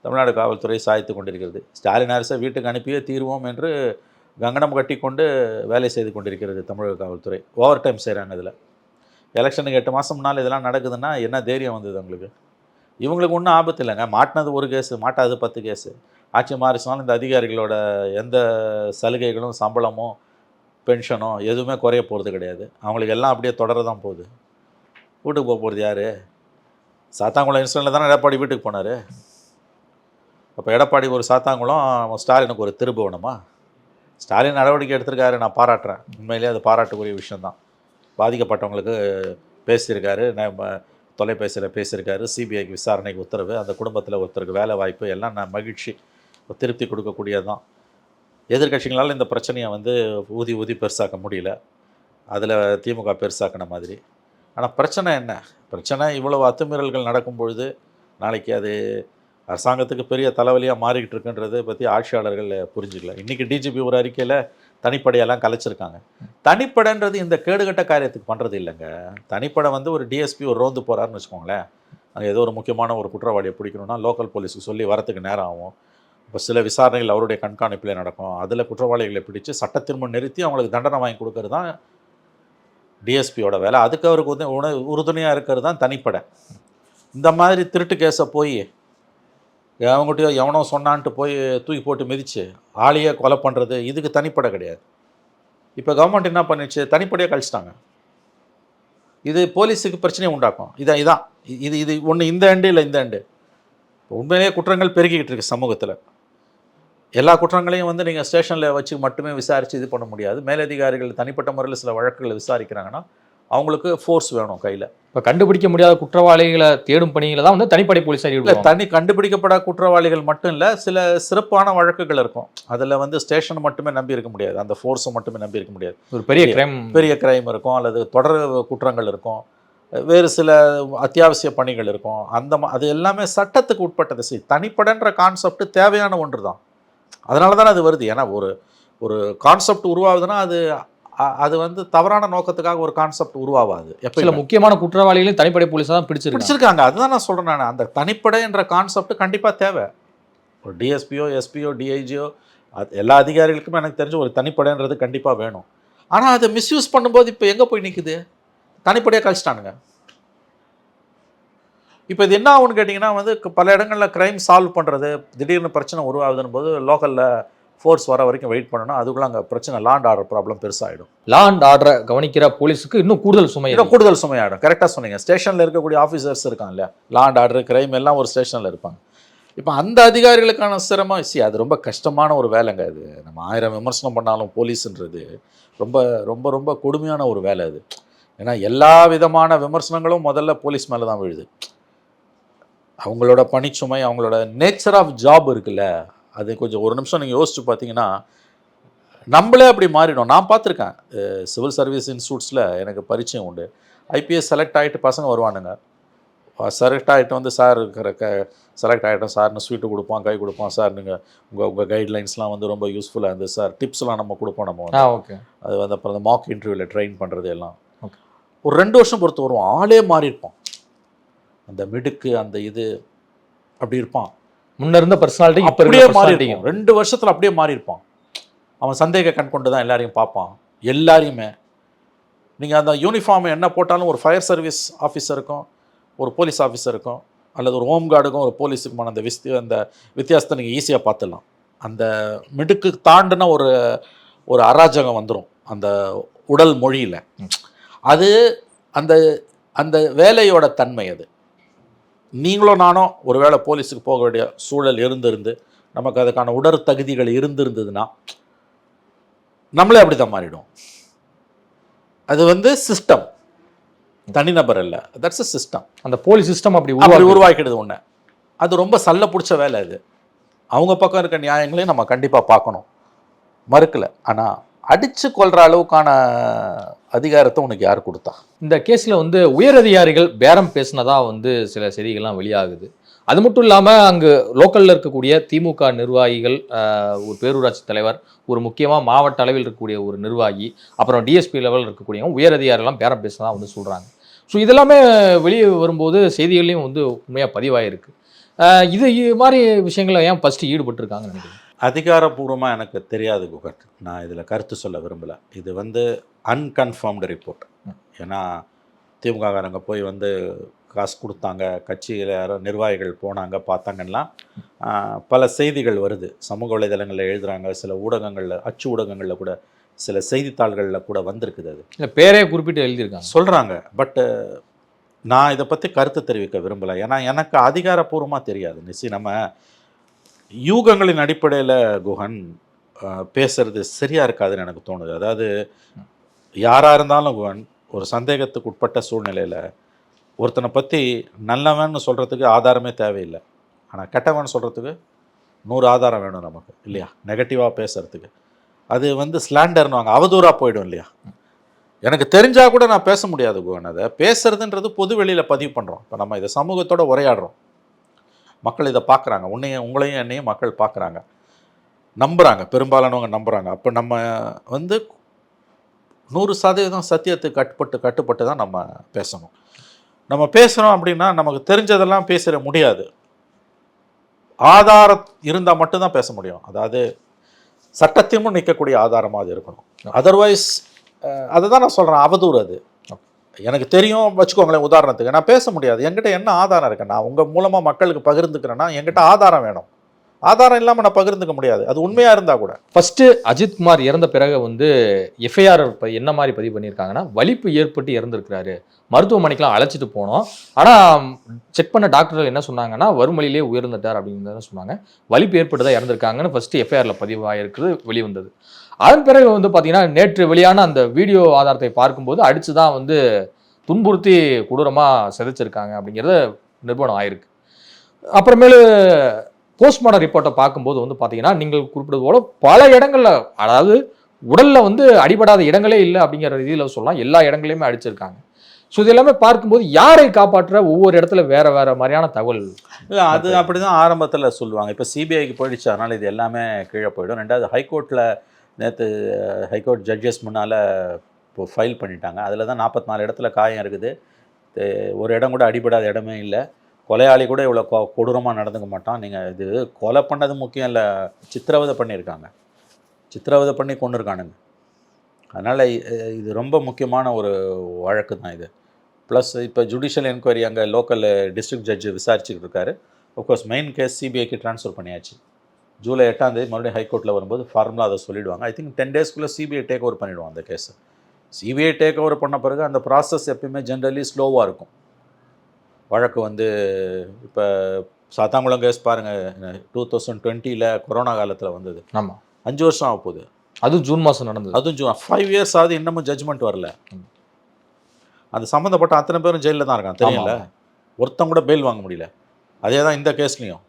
தமிழ்நாடு காவல்துறை சாதித்து கொண்டிருக்கிறது. ஸ்டாலின் அரசை வீட்டுக்கு அனுப்பியே தீர்வோம் என்று கங்கணம் கட்டி கொண்டு வேலை செய்து கொண்டிருக்கிறது தமிழக காவல்துறை. ஓவர் டைம் செய்கிறாங்க. இதில் எலெக்ஷனுக்கு 8 மாதம் முன்னால் இதெல்லாம் நடக்குதுன்னா என்ன தைரியம் வந்தது அவங்களுக்கு? இவங்களுக்கு ஒன்றும் ஆபத்து இல்லைங்க. மாட்டினது ஒரு கேஸு, மாட்டாது 10 கேஸு. ஆட்சி மாறிச்சினாலும் இந்த அதிகாரிகளோட எந்த சலுகைகளும் சம்பளமோ பென்ஷனோ எதுவுமே குறைய போகிறது கிடையாது. அவங்களுக்கு எல்லாம் அப்படியே தொடர தான் போகுது. வீட்டுக்கு போகிறது யார்? சாத்தாங்குளம் இன்சிடென்ட்டில் தானே எடப்பாடி வீட்டுக்கு போனார். அப்போ எடப்பாடி ஒரு சாத்தாங்குளம், ஸ்டாலினுக்கு ஒரு திருபுவனமா? ஸ்டாலின் நடவடிக்கை எடுத்திருக்காரு, நான் பாராட்டுறேன். உண்மையிலேயே அது பாராட்டுக்குரிய விஷயந்தான். பாதிக்கப்பட்டவங்களுக்கு பேசியிருக்காரு, தொலைபேசியில் பேசியிருக்காரு, சிபிஐக்கு விசாரணைக்கு உத்தரவு, அந்த குடும்பத்தில் ஒருத்தருக்கு வேலை வாய்ப்பு, எல்லாம் நான் மகிழ்ச்சி, திருப்தி கொடுக்கக்கூடியது தான். எதிர்கட்சிகளால் இந்த பிரச்சனையை வந்து ஊதி பெருசாக்க முடியல. அதில் திமுக பெருசாக்கின மாதிரி. ஆனால் பிரச்சனை என்ன? பிரச்சனை இவ்வளவு அத்துமீறல்கள் நடக்கும் பொழுது நாளைக்கு அது அரசாங்கத்துக்கு பெரிய தலைவலியாக மாறிக்கிட்டு இருக்குன்றதை பற்றி ஆட்சியாளர்கள் புரிஞ்சுக்கல. இன்றைக்கி டிஜிபி ஒரு அறிக்கையில் தனிப்படையெல்லாம் கலைச்சிருக்காங்க. தனிப்படைன்றது இந்த கேடுகட்ட காரியத்துக்கு பண்ணுறது இல்லைங்க. தனிப்படை வந்து ஒரு டிஎஸ்பி ஒரு ரோந்து போகிறாருன்னு வச்சுக்கோங்களேன், அங்கே ஏதோ ஒரு முக்கியமான ஒரு குற்றவாளியை பிடிக்கணும்னா லோக்கல் போலீஸுக்கு சொல்லி வரத்துக்கு நேரம் ஆகும். இப்போ சில விசாரணைகள் அவருடைய கண்காணிப்பில் நடக்கும். அதில் குற்றவாளிகளை பிடிச்சு சட்டத்தின் முன் நிறுத்தி அவங்களுக்கு தண்டனை வாங்கி கொடுக்கறது தான் டிஎஸ்பியோட வேலை. அதுக்கு அவருக்கு உறுதுணையாக இருக்கிறது தான் தனிப்படை. இந்த மாதிரி திருட்டு கேஸை போய் அவங்ககிட்டயோ எவனோ சொன்னான்ட்டு போய் தூக்கி போட்டு மிதித்து ஆளையே கொலை பண்ணுறது, இதுக்கு தனிப்படை கிடையாது. இப்போ கவர்மெண்ட் என்ன பண்ணிடுச்சு, தனிப்படையாக கழிச்சிட்டாங்க. இது போலீஸுக்கு பிரச்சனையை உண்டாக்கும். இதான் இது ஒன்று இந்த எண்டு இல்லை இந்த எண்டு. உண்மையிலேயே குற்றங்கள் பெருகிக்கிட்டு இருக்கு சமூகத்தில். எல்லா குற்றங்களையும் வந்து நீங்கள் ஸ்டேஷனில் வச்சு மட்டுமே விசாரித்து இது பண்ண முடியாது. மேலதிகாரிகள் தனிப்பட்ட முறையில் சில வழக்குகளை விசாரிக்கிறாங்கன்னா அவங்களுக்கு ஃபோர்ஸ் வேணும் கையில். இப்போ கண்டுபிடிக்க முடியாத குற்றவாளிகளை தேடும் பணிகளை தான் வந்து தனிப்படை போலீஸார் இல்லை, கண்டுபிடிக்கப்படாத குற்றவாளிகள் மட்டும் இல்லை, சில சிறப்பான வழக்குகள் இருக்கும். அதில் வந்து ஸ்டேஷனை மட்டுமே நம்பி இருக்க முடியாது, அந்த ஃபோர்ஸை மட்டுமே நம்பி இருக்க முடியாது. ஒரு பெரிய கிரைம் இருக்கும், அல்லது தொடர் குற்றங்கள் இருக்கும், வேறு சில அத்தியாவசிய பணிகள் இருக்கும். அது எல்லாமே சட்டத்துக்கு உட்பட்டது. தனிப்படைன்ற கான்செப்ட் தேவையான ஒன்று தான். அதனால தானே அது வருது. ஏன்னா ஒரு கான்செப்ட் உருவாகுதுன்னா அது அது வந்து தவறான நோக்கத்துக்காக ஒரு கான்செப்ட் உருவாகாது. சில முக்கியமான குற்றவாளிகளையும் தனிப்படை போலீஸாக தான் பிடிச்சிருக்காங்க. அதுதான் நான் சொல்கிறேன். நான் அந்த தனிப்படை என்ற கான்செப்ட் கண்டிப்பாக தேவை. ஒரு டிஎஸ்பியோ எஸ்பியோ டிஐஜியோ எல்லா அதிகாரிகளுக்குமே எனக்கு தெரிஞ்ச ஒரு தனிப்படைன்றது கண்டிப்பாக வேணும். ஆனால் அதை மிஸ்யூஸ் பண்ணும்போது இப்போ எங்கே போய் நிற்குது? தனிப்படையாக கழிச்சிட்டானுங்க. இப்போ இது என்ன ஆகுன்னு கேட்டிங்கன்னா வந்து பல இடங்களில் க்ரைம் சால்வ் பண்ணுறது, திடீர்னு பிரச்சனை உருவாகுதுன்னு போது லோக்கலில் ஃபோர்ஸ் வர வரைக்கும் வெயிட் பண்ணணும். அதுக்குள்ள அங்கே பிரச்சனை லா அண்ட் ஆர்டர் ப்ராப்ளம் பெருசாகிடும். லா அண்ட் ஆர்டரை கவனிக்கிற போலீஸுக்கு இன்னும் கூடுதல் சுமையாகிடும். கரெக்டாக சொன்னீங்க. ஸ்டேஷனில் இருக்கக்கூடிய ஆஃபீஸர்ஸ் இருக்காங்க இல்லையா, லா அண்ட் ஆர்டர் கிரைம் எல்லாம் ஒரு ஸ்டேஷனில் இருப்பாங்க. இப்போ அந்த அதிகாரிகளுக்கான சிரமம் அது ரொம்ப கஷ்டமான ஒரு வேலைங்க. அது நம்ம 1000 விமர்சனம் பண்ணாலும் போலீஸுன்றது ரொம்ப ரொம்ப ரொம்ப கொடுமையான ஒரு வேலை அது. ஏன்னா எல்லா விதமான விமர்சனங்களும் முதல்ல போலீஸ் மேலே தான் விழுது. அவங்களோட பணிச்சுமை, அவங்களோட நேச்சர் ஆஃப் ஜாப் இருக்குல்ல, அது கொஞ்சம் ஒரு நிமிஷம் நீங்கள் யோசிச்சு பார்த்தீங்கன்னா நம்மளே அப்படி மாறிடும். நான் பார்த்துருக்கேன் சிவில் சர்வீஸ் இன்ஸ்டியூட்ஸில் எனக்கு பரிச்சயம் உண்டு. ஐபிஎஸ் செலக்ட் ஆகிட்டு பசங்க வருவானுங்க. செலக்ட் ஆகிட்டு வந்து சார் செலக்ட் ஆகிட்டோம் சார்னு ஸ்வீட்டு கொடுப்பான், கை கொடுப்பான். சார் நீங்கள் உங்கள் கைட்லைன்ஸ்லாம் வந்து ரொம்ப யூஸ்ஃபுல்லாக இருந்தது சார், டிப்ஸ்லாம் நம்ம கொடுப்போம். நம்ம ஓகே அது வந்து அப்புறம் அந்த மாக் இன்டர்வியூவில் ட்ரெயின் பண்ணுறது எல்லாம் ஒரு 2 வருஷம் பொறுத்து வருவான். ஆளே மாறியிருப்பான். அந்த மிடுக்கு அந்த இது அப்படி இருப்பான். முன்ன இருந்த பர்சனாலிட்டி அப்படியே மாறிடும். 2 வருஷத்தில் அப்படியே மாறியிருப்பான். அவன் சந்தேக கண் கொண்டு தான் எல்லாரையும் பார்ப்பான். எல்லாரையுமே நீங்கள் அந்த யூனிஃபார்ம் என்ன போட்டாலும் ஒரு ஃபயர் சர்வீஸ் ஆஃபீஸருக்கும் ஒரு போலீஸ் ஆஃபீஸருக்கும் அல்லது ஒரு ஹோம் கார்டுக்கும் ஒரு போலீஸுக்குமான அந்த வித்தியாசத்தை நீங்கள் ஈஸியாக பார்த்துடலாம். அந்த மிடுக்கு தாண்டின ஒரு அராஜகம் வந்துடும் அந்த உடல் மொழியில். அது அந்த அந்த வேலையோட தன்மை. அது நீங்களோ நானோ ஒரு வேளை போலீஸுக்கு போக வேண்டிய சூழல் இருந்திருந்து நமக்கு அதுக்கான உடற்தகுதிகள் இருந்திருந்ததுன்னா நம்மளே அப்படி தான் மாறிடும். அது வந்து சிஸ்டம், தனிநபர் இல்லை. That's a system. அந்த போலீஸ் சிஸ்டம் அப்படி உருவாக்கிடுது ஒன்று. அது ரொம்ப சல்ல பிடிச்ச வேலை. அது அவங்க பக்கம் இருக்க நியாயங்களையும் நம்ம கண்டிப்பாக பார்க்கணும், மறுக்கலை. ஆனால் அடித்து கொள்கிற அளவுக்கான அதிகாரத்தை உனக்கு யார் கொடுத்தா? இந்த கேஸில் வந்து உயரதிகாரிகள் பேரம் பேசினதா வந்து சில செய்திகள்லாம் வெளியாகுது. அது மட்டும் இல்லாமல் அங்கு லோக்கலில் இருக்கக்கூடிய திமுக நிர்வாகிகள், ஒரு பேரூராட்சி தலைவர், ஒரு முக்கியமாக மாவட்ட அளவில் இருக்கக்கூடிய ஒரு நிர்வாகி, அப்புறம் டிஎஸ்பி லெவலில் இருக்கக்கூடியவங்க உயரதிகாரிகள்லாம் பேரம் பேசினதா வந்து சொல்கிறாங்க. ஸோ இதெல்லாமே வெளியே வரும்போது செய்திகள்லையும் வந்து உண்மையாக பதிவாயிருக்கு. இது மாதிரி விஷயங்களை ஏன் ஃபஸ்ட்டு ஈடுபட்டிருக்காங்கன்னு நினைக்கிறேன். அதிகாரப்பூர்வமாக எனக்கு தெரியாது குகன். நான் இதில் கருத்து சொல்ல விரும்பலை. இது வந்து அன்கன்ஃபார்ம்டு ரிப்போர்ட். ஏன்னா திமுககாரங்க போய் வந்து காசு கொடுத்தாங்க, கட்சியில் யாரோ நிர்வாகிகள் போனாங்க பார்த்தாங்கன்னா பல செய்திகள் வருது. சமூக வலைதளங்களில் எழுதுகிறாங்க, சில ஊடகங்களில், அச்சு ஊடகங்களில் கூட, சில செய்தித்தாள்களில் கூட வந்திருக்குது. அது இல்லை பேரே குறிப்பிட்டு எழுதியிருக்காங்க, சொல்கிறாங்க. பட்டு நான் இதை பற்றி கருத்து தெரிவிக்க விரும்பலை. ஏன்னா எனக்கு அதிகாரப்பூர்வமாக தெரியாது. நம்ம யூகங்களின் அடிப்படையில் குஹன் பேசுறது சரியாக இருக்காதுன்னு எனக்கு தோணுது. அதாவது யாராக இருந்தாலும் குஹன் ஒரு சந்தேகத்துக்கு உட்பட்ட சூழ்நிலையில் ஒருத்தனை பற்றி நல்லவன்னு சொல்கிறதுக்கு ஆதாரமே தேவையில்லை. ஆனால் கெட்டவன் சொல்கிறதுக்கு 100 ஆதாரம் வேணும் நமக்கு, இல்லையா? நெகட்டிவாக பேசுகிறதுக்கு அது வந்து ஸ்லாண்டர்னுவாங்க, அவதூறாக போயிடும், இல்லையா? எனக்கு தெரிஞ்சால் கூட நான் பேச முடியாது குஹன். அதை பேசுறதுன்றது பொது வெளியில் பதிவு பண்ணுறோம். இப்போ நம்ம இதை சமூகத்தோடு உரையாடுறோம். மக்கள் இதை பார்க்குறாங்க, உங்களையும் என்னையும் மக்கள் பார்க்குறாங்க, நம்புகிறாங்க, பெரும்பாலானவங்க நம்புகிறாங்க. அப்போ நம்ம வந்து 100% சத்தியத்துக்கு கட்டுப்பட்டு தான் நம்ம பேசணும். நம்ம பேசுகிறோம் அப்படின்னா நமக்கு தெரிஞ்சதெல்லாம் பேச முடியாது. ஆதாரம் இருந்தால் மட்டும்தான் பேச முடியும். அதாவது சட்டத்தையும் நிற்கக்கூடிய ஆதாரமாக அது இருக்கணும். அதர்வைஸ் அதை தான் நான் சொல்கிறேன், அவதூறு. அது எனக்கு தெரியும் வச்சுக்கோங்களேன். உதாரணத்துக்கு நான் பேச முடியாது. என்கிட்ட என்ன ஆதாரம் இருக்கு? நான் உங்கள் மூலமாக மக்களுக்கு பகிர்ந்துக்கிறேன்னா என்கிட்ட ஆதாரம் வேணும். ஆதாரம் இல்லாமல் நான் பகிர்ந்துக்க முடியாது, அது உண்மையாக இருந்தால் கூட. ஃபஸ்ட்டு அஜித்குமார் இறந்த பிறகு வந்து எஃப்ஐஆர் என்ன மாதிரி பதிவு பண்ணியிருக்காங்கன்னா, வலிப்பு ஏற்பட்டு இறந்துருக்கிறாரு, மருத்துவமனைக்கெலாம் அழைச்சிட்டு போனோம், ஆனால் செக் பண்ண டாக்டர்கள் என்ன சொன்னாங்கன்னா வரும் வழியிலே உயர்ந்துட்டார் அப்படின்னு சொன்னாங்க. வலிப்பு ஏற்பட்டு தான் இறந்துருக்காங்கன்னு ஃபஸ்ட்டு எஃப்ஐஆரில் பதிவாயிருக்கிறது வெளிவந்தது. அதன் பிறகு வந்து பார்த்தீங்கன்னா நேற்று வெளியான அந்த வீடியோ ஆதாரத்தை பார்க்கும்போது அடித்து தான் வந்து துன்புறுத்தி கொடூரமாக சிதைச்சிருக்காங்க அப்படிங்கிறது நிரூபணம் ஆயிருக்கு. அப்புறமேலு போஸ்ட்மார்டம் ரிப்போர்ட்டை பார்க்கும்போது வந்து பார்த்தீங்கன்னா நீங்கள் குறிப்பிட்டது போல பல இடங்களில், அதாவது உடலில் வந்து அடிபடாத இடங்களே இல்லை அப்படிங்கிற ரீதியில் சொல்லலாம், எல்லா இடங்களையுமே அடிச்சிருக்காங்க. ஸோ இது எல்லாமே பார்க்கும்போது யாரை காப்பாற்ற ஒவ்வொரு இடத்துல வேற வேற மாதிரியான தகவல் இல்லை. அது அப்படி தான் ஆரம்பத்தில் சொல்லுவாங்க. இப்போ சிபிஐக்கு போயிடுச்சு, அதனால் இது எல்லாமே கீழே போயிடும். ரெண்டாவது ஹைகோர்ட்டில் நேற்று ஹைகோர்ட் ஜட்ஜஸ் முன்னால் இப்போ ஃபைல் பண்ணிட்டாங்க. அதில் தான் 44 இடத்துல காயம் இருக்குது. ஒரு இடம் கூட அடிபடாத இடமே இல்லை. கொலையாளி கூட இவ்வளோ கொடூரமாக நடந்துக்க மாட்டான். நீங்கள் இது கொலை பண்ணது முக்கியம் இல்லை, சித்திரவதை பண்ணியிருக்காங்க, சித்திரவதை பண்ணி கொண்டு இருக்கானுங்க. அதனால் இது ரொம்ப முக்கியமான ஒரு வழக்கு தான் இது. ப்ளஸ் இப்போ ஜுடிஷியல் என்கொயரி அங்கே லோக்கல் டிஸ்ட்ரிக்ட் ஜட்ஜு விசாரிச்சுக்கிட்டு இருக்காரு. அஃப்கோர்ஸ் மெயின் கேஸ் சிபிஐக்கு ட்ரான்ஸ்ஃபர் பண்ணியாச்சு. ஜூலை 8ஆம் தேதி மறுபடியும் ஹைகோர்ட்டில் வரும்போது ஃபார்முலா அதை சொல்லிவிடுவாங்க. ஐ திங்க் 10 டேஸ்க்குள்ளே சிபிஐ டேக் ஓவர் பண்ணிவிடுவாங்க அந்த கேஸை. சிபிஐ டேக் ஓவர் பண்ண பிறகு அந்த ப்ராசஸ் எப்பயுமே ஜென்ரலி ஸ்லோவாக இருக்கும். வழக்கு வந்து இப்போ சாத்தாங்குளம் கேஸ் பாருங்கள், 2020 கொரோனா காலத்தில் வந்தது. ஆமாம், 5 வருஷம் ஆக போகுது. அதுவும் ஜூன் மாதம் நடந்தது. அதுவும் 5 இயர்ஸ் ஆகுது, இன்னமும் ஜட்ஜ்மெண்ட் வரல. அந்த சம்மந்தப்பட்ட அத்தனை பேரும் ஜெயிலில் தான் இருக்கான், தெரியல. ஒருத்தன் கூட பெயில் வாங்க முடியல. அதே தான் இந்த கேஸ்லேயும்.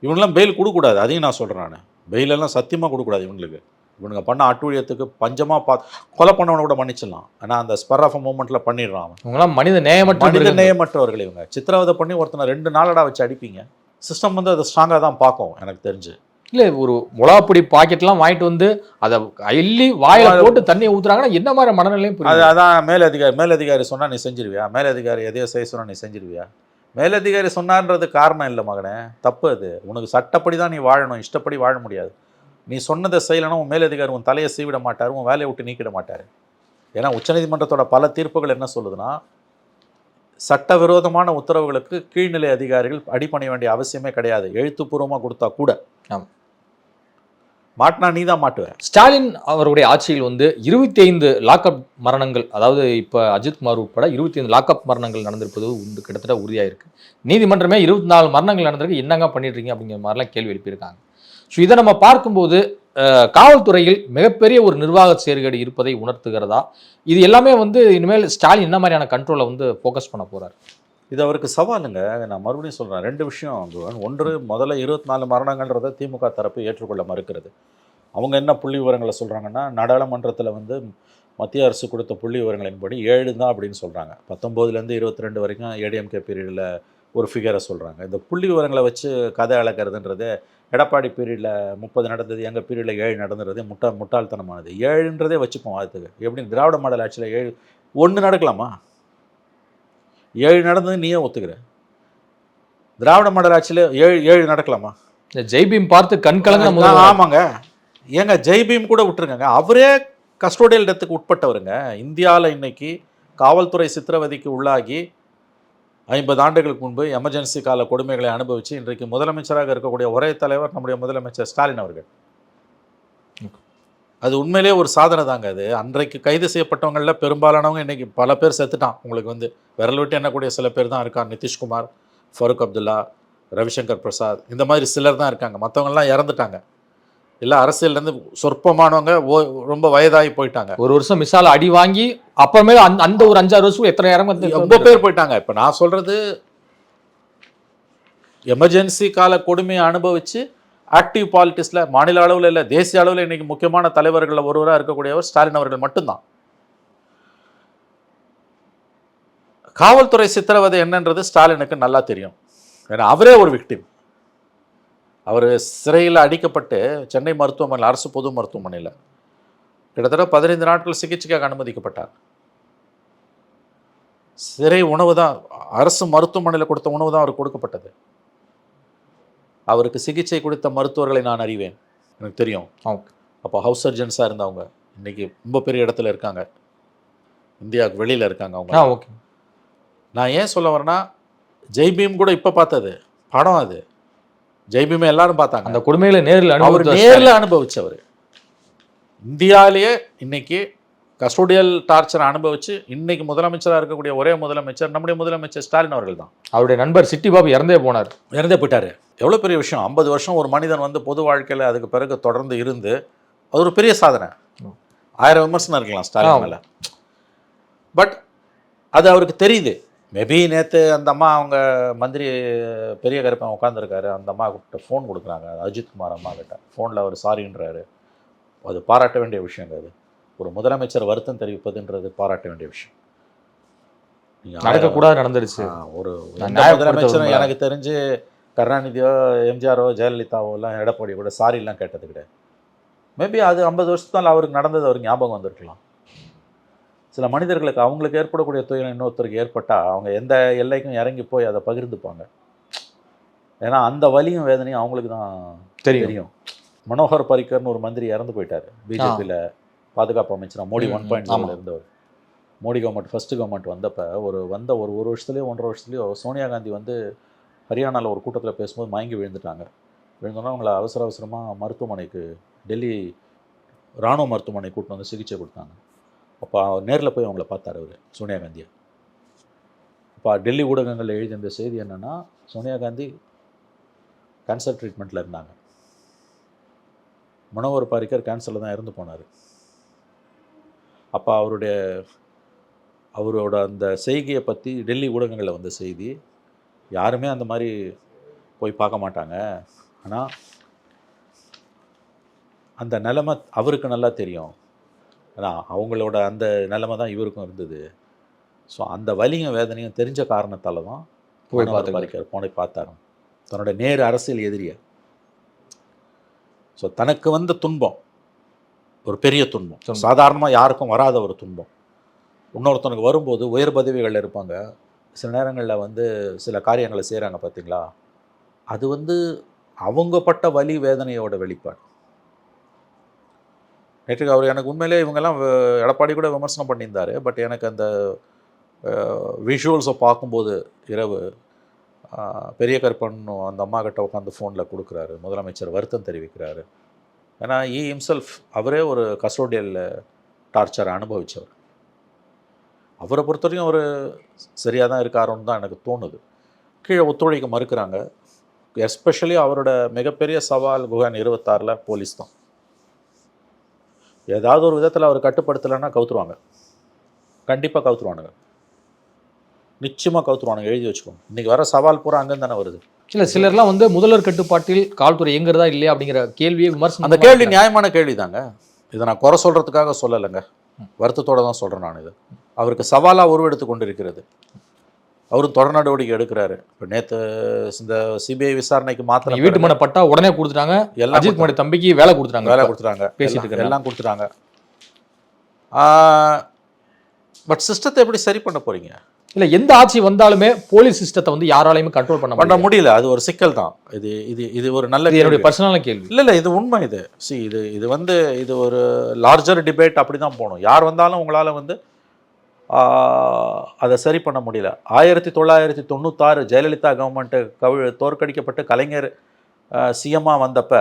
இவங்களாம் பெயில் கொடுக்கக்கூடாது, அதையும் நான் சொல்கிறேன். நான் பெயிலெல்லாம் சத்தியமாக கொடுக்கக்கூடாது இவங்களுக்கு. இவனுங்க பண்ண அட்டூழியத்துக்கு பஞ்சமாக கொலை பண்ணவனை கூட மன்னிச்சிடலாம். ஆனால் அந்த ஸ்பர் ஆஃப் மூமெண்ட்டில் பண்ணிடுறான் அவன். இவங்களாம் மனித நேயமற்றவர்கள் இவங்க. சித்திரவதை பண்ணி ஒருத்தனை 2 நாளடா வச்சு அடிப்பீங்க. சிஸ்டம் வந்து அதை ஸ்ட்ராங்காக தான் பார்க்கும் எனக்கு தெரிஞ்சு. இல்லை, ஒரு மிளகாப்பொடி பாக்கெட்லாம் வாங்கிட்டு வந்து அதை அள்ளி வாயில போட்டு தண்ணியை ஊற்றுறாங்கன்னா என்ன மாதிரி மனநிலையும் அதான் மேலதிகாரி சொன்னால் நீ செஞ்சிருவியா? மேலதிகாரி எதையோ செய்ய சொன்னால் நீ செஞ்சிருவியா? மேலதிகாரி சொன்னார்ன்றது காரணம் இல்லை மகனே, தப்பு அது. உனக்கு சட்டப்படி தான் நீ வாழணும், இஷ்டப்படி வாழ முடியாது. நீ சொன்னதை செய்யலைன்னா உன் மேலதிகாரி உன் தலையை சீவிட மாட்டார், உன் வேலையை விட்டு நீக்கிட மாட்டார். ஏன்னா உச்சநீதிமன்றத்தோட பல தீர்ப்புகள் என்ன சொல்லுதுன்னா, சட்டவிரோதமான உத்தரவுகளுக்கு கீழ்நிலை அதிகாரிகள் அடிபணிய வேண்டிய அவசியமே கிடையாது. எழுத்துப்பூர்வமாக கொடுத்தா கூட மாட்டினா நீ தான் மாட்டுவேன். ஸ்டாலின் அவருடைய ஆட்சியில் வந்து 25 லாக்அப் மரணங்கள், அதாவது இப்போ அஜித்குமார் உட்பட 25 லாக்அப் மரணங்கள் நடந்திருப்பது உண்டு, கிட்டத்தட்ட உறுதியாயிருக்கு. நீதிமன்றமே 24 மரணங்கள் நடந்திருக்கு, என்னங்க பண்ணிடுறீங்க அப்படிங்கிற மாதிரிலாம் கேள்வி எழுப்பியிருக்காங்க. ஸோ இதை நம்ம பார்க்கும்போது காவல்துறையில் மிகப்பெரிய ஒரு நிர்வாக சீர்கேடு இருப்பதை உணர்த்துகிறதா? இது எல்லாமே வந்து இனிமேல் ஸ்டாலின் என்ன மாதிரியான கண்ட்ரோலை வந்து ஃபோக்கஸ் பண்ண போகிறார்? இது அவருக்கு சவாலுங்க. நான் மறுபடியும் சொல்கிறேன், 2 விஷயம். ஒன்று, முதல்ல 24 மரணங்கள்ன்றதை திமுக தரப்பு ஏற்றுக்கொள்ள மறுக்கிறது. அவங்க என்ன புள்ளி விவரங்களை சொல்கிறாங்கன்னா, நாடாளுமன்றத்தில் வந்து மத்திய அரசு கொடுத்த புள்ளி விவரங்களின்படி 7 தான் அப்படின்னு சொல்கிறாங்க. 19லேருந்து 22 வரைக்கும் ஏடிஎம்கே பீரியடில் ஒரு ஃபிகரை சொல்கிறாங்க. இந்த புள்ளி விவரங்களை வச்சு கதை அளக்கிறதுன்றது, எடப்பாடி பீரியடில் 30 நடந்தது, எங்கள் பீரியடில் 7 நடந்துறது முட்டாள்தனமானது. 7ன்றதே வச்சுப்போம். அதுக்கு எப்படி திராவிட மாடல் ஆட்சியில் 7 1 நடக்கலாமா? 7 நடந்தது நீயே ஒத்துக்கிற. திராவிட மாடல் ஆட்சியில் 7 நடக்கலாமா? ஜெய்பீம் பார்த்து கண் கலங்க. ஆமாங்க, ஏங்க ஜெய்பீம் கூட விட்டுருங்க, அவரே கஸ்டோடியல் டெத்துக்கு உட்பட்டவருங்க. இந்தியாவில் இன்னைக்கு காவல்துறை சித்திரவதைக்கு உள்ளாகி 50 ஆண்டுகளுக்கு முன்பு எமர்ஜென்சி கால கொடுமைகளை அனுபவித்து இன்றைக்கு முதலமைச்சராக இருக்கக்கூடிய ஒரே தலைவர் நம்முடைய முதலமைச்சர் ஸ்டாலின் அவர்கள். அது உண்மையிலே ஒரு சாதனை தாங்க. அது அன்றைக்கு கைது செய்யப்பட்டவங்களில் பெரும்பாலானவங்க இன்றைக்கி பல பேர் செத்துட்டான். உங்களுக்கு வந்து விரல் விட்டு எண்ணக்கூடிய சில பேர் தான் இருக்காங்க. நிதிஷ்குமார், ஃபருக் அப்துல்லா, ரவிசங்கர் பிரசாத், இந்த மாதிரி சிலர் தான் இருக்காங்க. மற்றவங்கலாம் இறந்துட்டாங்க. இல்லை, அரசியல்லேருந்து சொற்பமானவங்க ரொம்ப வயதாகி போயிட்டாங்க. ஒரு வருஷம் மிசால அடி வாங்கி அப்புறமே அந்த ஒரு 5-6 வருஷம் எத்தனை ரொம்ப பேர் போயிட்டாங்க. இப்போ நான் சொல்கிறது, எமர்ஜென்சி கால கொடுமையை அனுபவித்து ஆக்டிவ் பாலிட்டிக்ஸில் மாநில அளவில் இல்லை, தேசிய அளவில் இன்றைக்கி முக்கியமான தலைவர்களில் ஒருவராக இருக்கக்கூடியவர் ஸ்டாலின் அவர்கள் மட்டும்தான். காவல்துறை சித்திரவதை என்னன்றது ஸ்டாலினுக்கு நல்லா தெரியும். ஏன்னா அவரே ஒரு விக்டிம். அவர் சிறையில் அடிக்கப்பட்டு சென்னை மருத்துவமனையில், அரசு பொது மருத்துவமனையில் கிட்டத்தட்ட 15 நாட்கள் சிகிச்சைக்காக அனுமதிக்கப்பட்டார். சிறை உணவு தான், அரசு மருத்துவமனையில் கொடுத்த உணவு தான் அவருக்கு கொடுக்கப்பட்டது. அவருக்கு சிகிச்சை கொடுத்த மருத்துவர்களை நான் அறிவேன், எனக்கு தெரியும். அப்போ ஹவுஸ் சர்ஜன்ஸாக இருந்தவங்க இன்றைக்கி ரொம்ப பெரிய இடத்துல இருக்காங்க, இந்தியாவுக்கு வெளியில் இருக்காங்க அவங்க. ஓகே, நான் ஏன் சொல்ல வரேன்னா, ஜெய்பீம் கூட இப்போ பார்த்தது படம், அது ஜெய்பீமை எல்லாரும் பார்த்தாங்க. அந்த கொடுமையில நேரில் அனுபவிச்சவர். இந்தியாவிலேயே இன்னைக்கு கஸ்டோடியல் டார்ச்சர் அனுபவிச்சு இன்னைக்கு முதலமைச்சராக இருக்கக்கூடிய ஒரே முதலமைச்சர் நம்முடைய முதலமைச்சர் ஸ்டாலின் அவர்கள் தான். அவருடைய நண்பர் சிட்டி பாபு இறந்தே போயிட்டார். எவ்வளோ பெரிய விஷயம். 50 வருஷம் ஒரு மனிதன் வந்து பொது வாழ்க்கையில் அதுக்கு பிறகு தொடர்ந்து இருந்து, அது ஒரு பெரிய சாதனை. 1000 விமர்சனம் இருக்கலாம் ஸ்டாலின் மேலே, பட் அது அவருக்கு தெரியுது. மேபி நேற்று அந்த அம்மா, அவங்க மந்திரி பெரிய கருப்பன் உட்காந்துருக்காரு, அந்த அம்மா கிட்ட ஃபோன் கொடுக்குறாங்க, அஜித்குமார் அம்மா கிட்ட. ஃபோனில் அவர் சாரின்றாரு. அது பாராட்ட வேண்டிய விஷயங்க. அது ஒரு முதலமைச்சர் வருத்தம் தெரிவிப்பதுன்றது பாராட்ட வேண்டிய விஷயம். நடக்கக்கூடாது, நடந்துருச்சு. ஒரு முதலமைச்சரும் எனக்கு தெரிஞ்சு கருணாநிதியோ, எம்ஜிஆரோ, ஜெயலலிதாவோ எல்லாம், எடப்பாடி கூட சாரிலாம் கேட்டது கிடையாது. மேபி அது 50 வருஷத்தால் அவருக்கு நடந்தது அவருக்கு ஞாபகம் வந்திருக்கலாம். சில மனிதர்களுக்கு அவங்களுக்கு ஏற்படக்கூடிய துயரம் இன்னொருத்தருக்கு ஏற்பட்டால் அவங்க எந்த எல்லைக்கும் இறங்கி போய் அதை பகிர்ந்துப்பாங்க. ஏன்னா அந்த வலியும் வேதனையும் அவங்களுக்கு தான் தெரியும். மனோகர் பரிக்கர்னு ஒரு மந்திரி இறந்து போயிட்டார், பிஜேபியில் பாதுகாப்பு அமைச்சராக மோடி 1.0 இருந்தவர். மோடி கவர்மெண்ட் ஃபர்ஸ்ட் கவர்மெண்ட் வந்தப்போ ஒரு வருஷத்துலேயோ 1.5 வருஷத்துலேயோ சோனியா காந்தி வந்து ஹரியானாவில் ஒரு கூட்டத்தில் பேசும்போது மயங்கி விழுந்துட்டாங்க. விழுந்தோன்னா அவங்கள அவசரமாக மருத்துவமனைக்கு டெல்லி இராணுவ மருத்துவமனை கூட்டிட்டு வந்து சிகிச்சை கொடுத்தாங்க. அப்போ நேரில் போய் அவங்கள பார்த்தார் அவர், சோனியா காந்தியை. அப்போ டெல்லி ஊடகங்களில் எழுதிய இந்த செய்தி என்னென்னா, சோனியா காந்தி கேன்சர் ட்ரீட்மெண்ட்டில் இருந்தாங்க, மனோகர் பாரிக்கர் கேன்சரில் தான் இறந்து போனார். அப்போ அவரோட அந்த செய்கையை பற்றி டெல்லி ஊடகங்களில் வந்த செய்தி, யாருமே அந்த மாதிரி போய் பார்க்க மாட்டாங்க, ஆனால் அந்த நிலைமை அவருக்கு நல்லா தெரியும், அதான் அவங்களோட அந்த நிலைமை தான் இவருக்கும் இருந்தது. ஸோ அந்த வலியும் வேதனையும் தெரிஞ்ச காரணத்தால் தான் போய் பார்த்தாரு தன்னோட நேரு அரசியல் எதிரியை. ஸோ தனக்கு வந்த துன்பம் ஒரு பெரிய துன்பம், சாதாரணமாக யாருக்கும் வராத ஒரு துன்பம், இன்னொருத்தனுக்கு வரும்போது உயர் பதவிகளில் இருப்பாங்க, சில நேரங்களில் வந்து சில காரியங்களை செய்கிறாங்க பார்த்தீங்களா, அது வந்து அவங்க பட்ட வலி வேதனையோட வெளிப்பாடு. நேற்றுக்கு அவர் எனக்கு உண்மையிலே இவங்கெல்லாம் எடப்பாடி கூட விமர்சனம் பண்ணியிருந்தார். பட் எனக்கு அந்த விஷுவல்ஸை பார்க்கும்போது இரவு பெரிய கருப்பன் அந்த அம்மா கிட்ட உட்காந்து ஃபோனில் கொடுக்குறாரு, முதலமைச்சர் வருத்தம் தெரிவிக்கிறாரு. ஏன்னா ஹிம்செல்ஃப் அவரே ஒரு கஸ்டோடியல் டார்ச்சரை அனுபவித்தவர். அவரை பொறுத்த வரைக்கும் அவர் சரியாக தான் இருக்காருன்னு தான் எனக்கு தோணுது. கீழே ஒத்துழைக்க மறுக்கிறாங்க. எஸ்பெஷலி அவரோட மிகப்பெரிய சவால் குஹன் 26 போலீஸ் தான். ஏதாவது ஒரு விதத்தில் அவர் கட்டுப்படுத்தலைன்னா கவுத்துருவாங்க, கண்டிப்பாக கவுத்துருவானுங்க, நிச்சயமாக கவுத்துருவானுங்க, எழுதி வச்சுக்கோங்க. இன்றைக்கி வர சவால் பூரா அங்கேருந்து தானே வருது. இல்லை, சிலர்லாம் வந்து முதல்வர் கட்டுப்பாட்டில் காவல்துறை இயங்குறதா இல்லையா அப்படிங்கிற கேள்வியை விமர்சனம். அந்த கேள்வி நியாயமான கேள்வி தாங்க. இதை நான் குறை சொல்கிறதுக்காக சொல்லலைங்க, வருத்தத்தோடு தான் சொல்கிறேன் நான். இது அவருக்கு சவாலாக உருவெடுத்து கொண்டு இருக்கிறது. அவரும் தொடர் நடவடிக்கை எடுக்கிறாரு. இப்போ நேற்று இந்த சிபிஐ விசாரணைக்கு மாத்திரம் வீட்டு மனை பட்டா உடனே கொடுத்துட்டாங்க, அஜித் குமார் தம்பிக்கு வேலை கொடுத்துட்டாங்க, பேசிட்டு எல்லாம் கொடுத்துட்டாங்க. பட் சிஸ்டத்தை எப்படி சரி பண்ண போறீங்க? இல்லை, எந்த ஆட்சி வந்தாலுமே போலீஸ் சிஸ்டத்தை வந்து யாராலையுமே கண்ட்ரோல் பண்ண முடியல. அது ஒரு சிக்கல் தான். இது ஒரு நல்ல என்னுடைய பர்சனலான கேள்வி இல்லை, இது உண்மை. இது வந்து இது ஒரு லார்ஜர் டிபேட் அப்படி தான் போகணும். யார் வந்தாலும் உங்களால் வந்து அதை சரி பண்ண முடியல. 1996 ஜெயலலிதா கவர்மெண்ட்டு தோற்கடிக்கப்பட்டு கலைஞர் சிஎம்மாக வந்தப்போ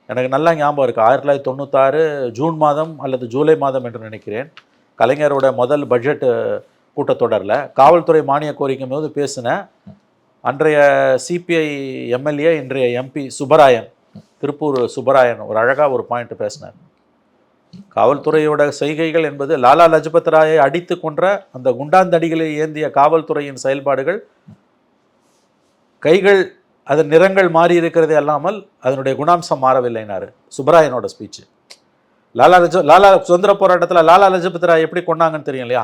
எனக்கு நல்லா ஞாபகம் இருக்குது. 1996 ஜூன் மாதம் அல்லது ஜூலை மாதம் என்று நினைக்கிறேன், கலைஞரோட முதல் பட்ஜெட் கூட்டத்தொடரில் காவல்துறை மானிய கோரிக்கை போது பேசின அன்றைய சிபிஐ எம்எல்ஏ இன்றைய எம்பி சுப்பராயன், திருப்பூர் சுப்பராயன் ஒரு அழகாக ஒரு பாயிண்ட் பேசினார். காவல்துறையோட செய்கைகள் என்பது லாலா லஜபத் ராயை அடித்து கொன்ற அந்த குண்டாந்தடிகளை ஏந்திய காவல்துறையின் செயல்பாடுகள், கைகள் அதன் நிறங்கள் மாறி இருக்கிறதே அல்லாமல் அதனுடைய குணாம்சம் மாறவில்லைனாரு சுப்பராயனோட ஸ்பீச்சு. லாலா சுதந்திர போராட்டத்தில் லாலா லஜபத் ராய் எப்படி கொண்டாங்கன்னு தெரியும் இல்லையா?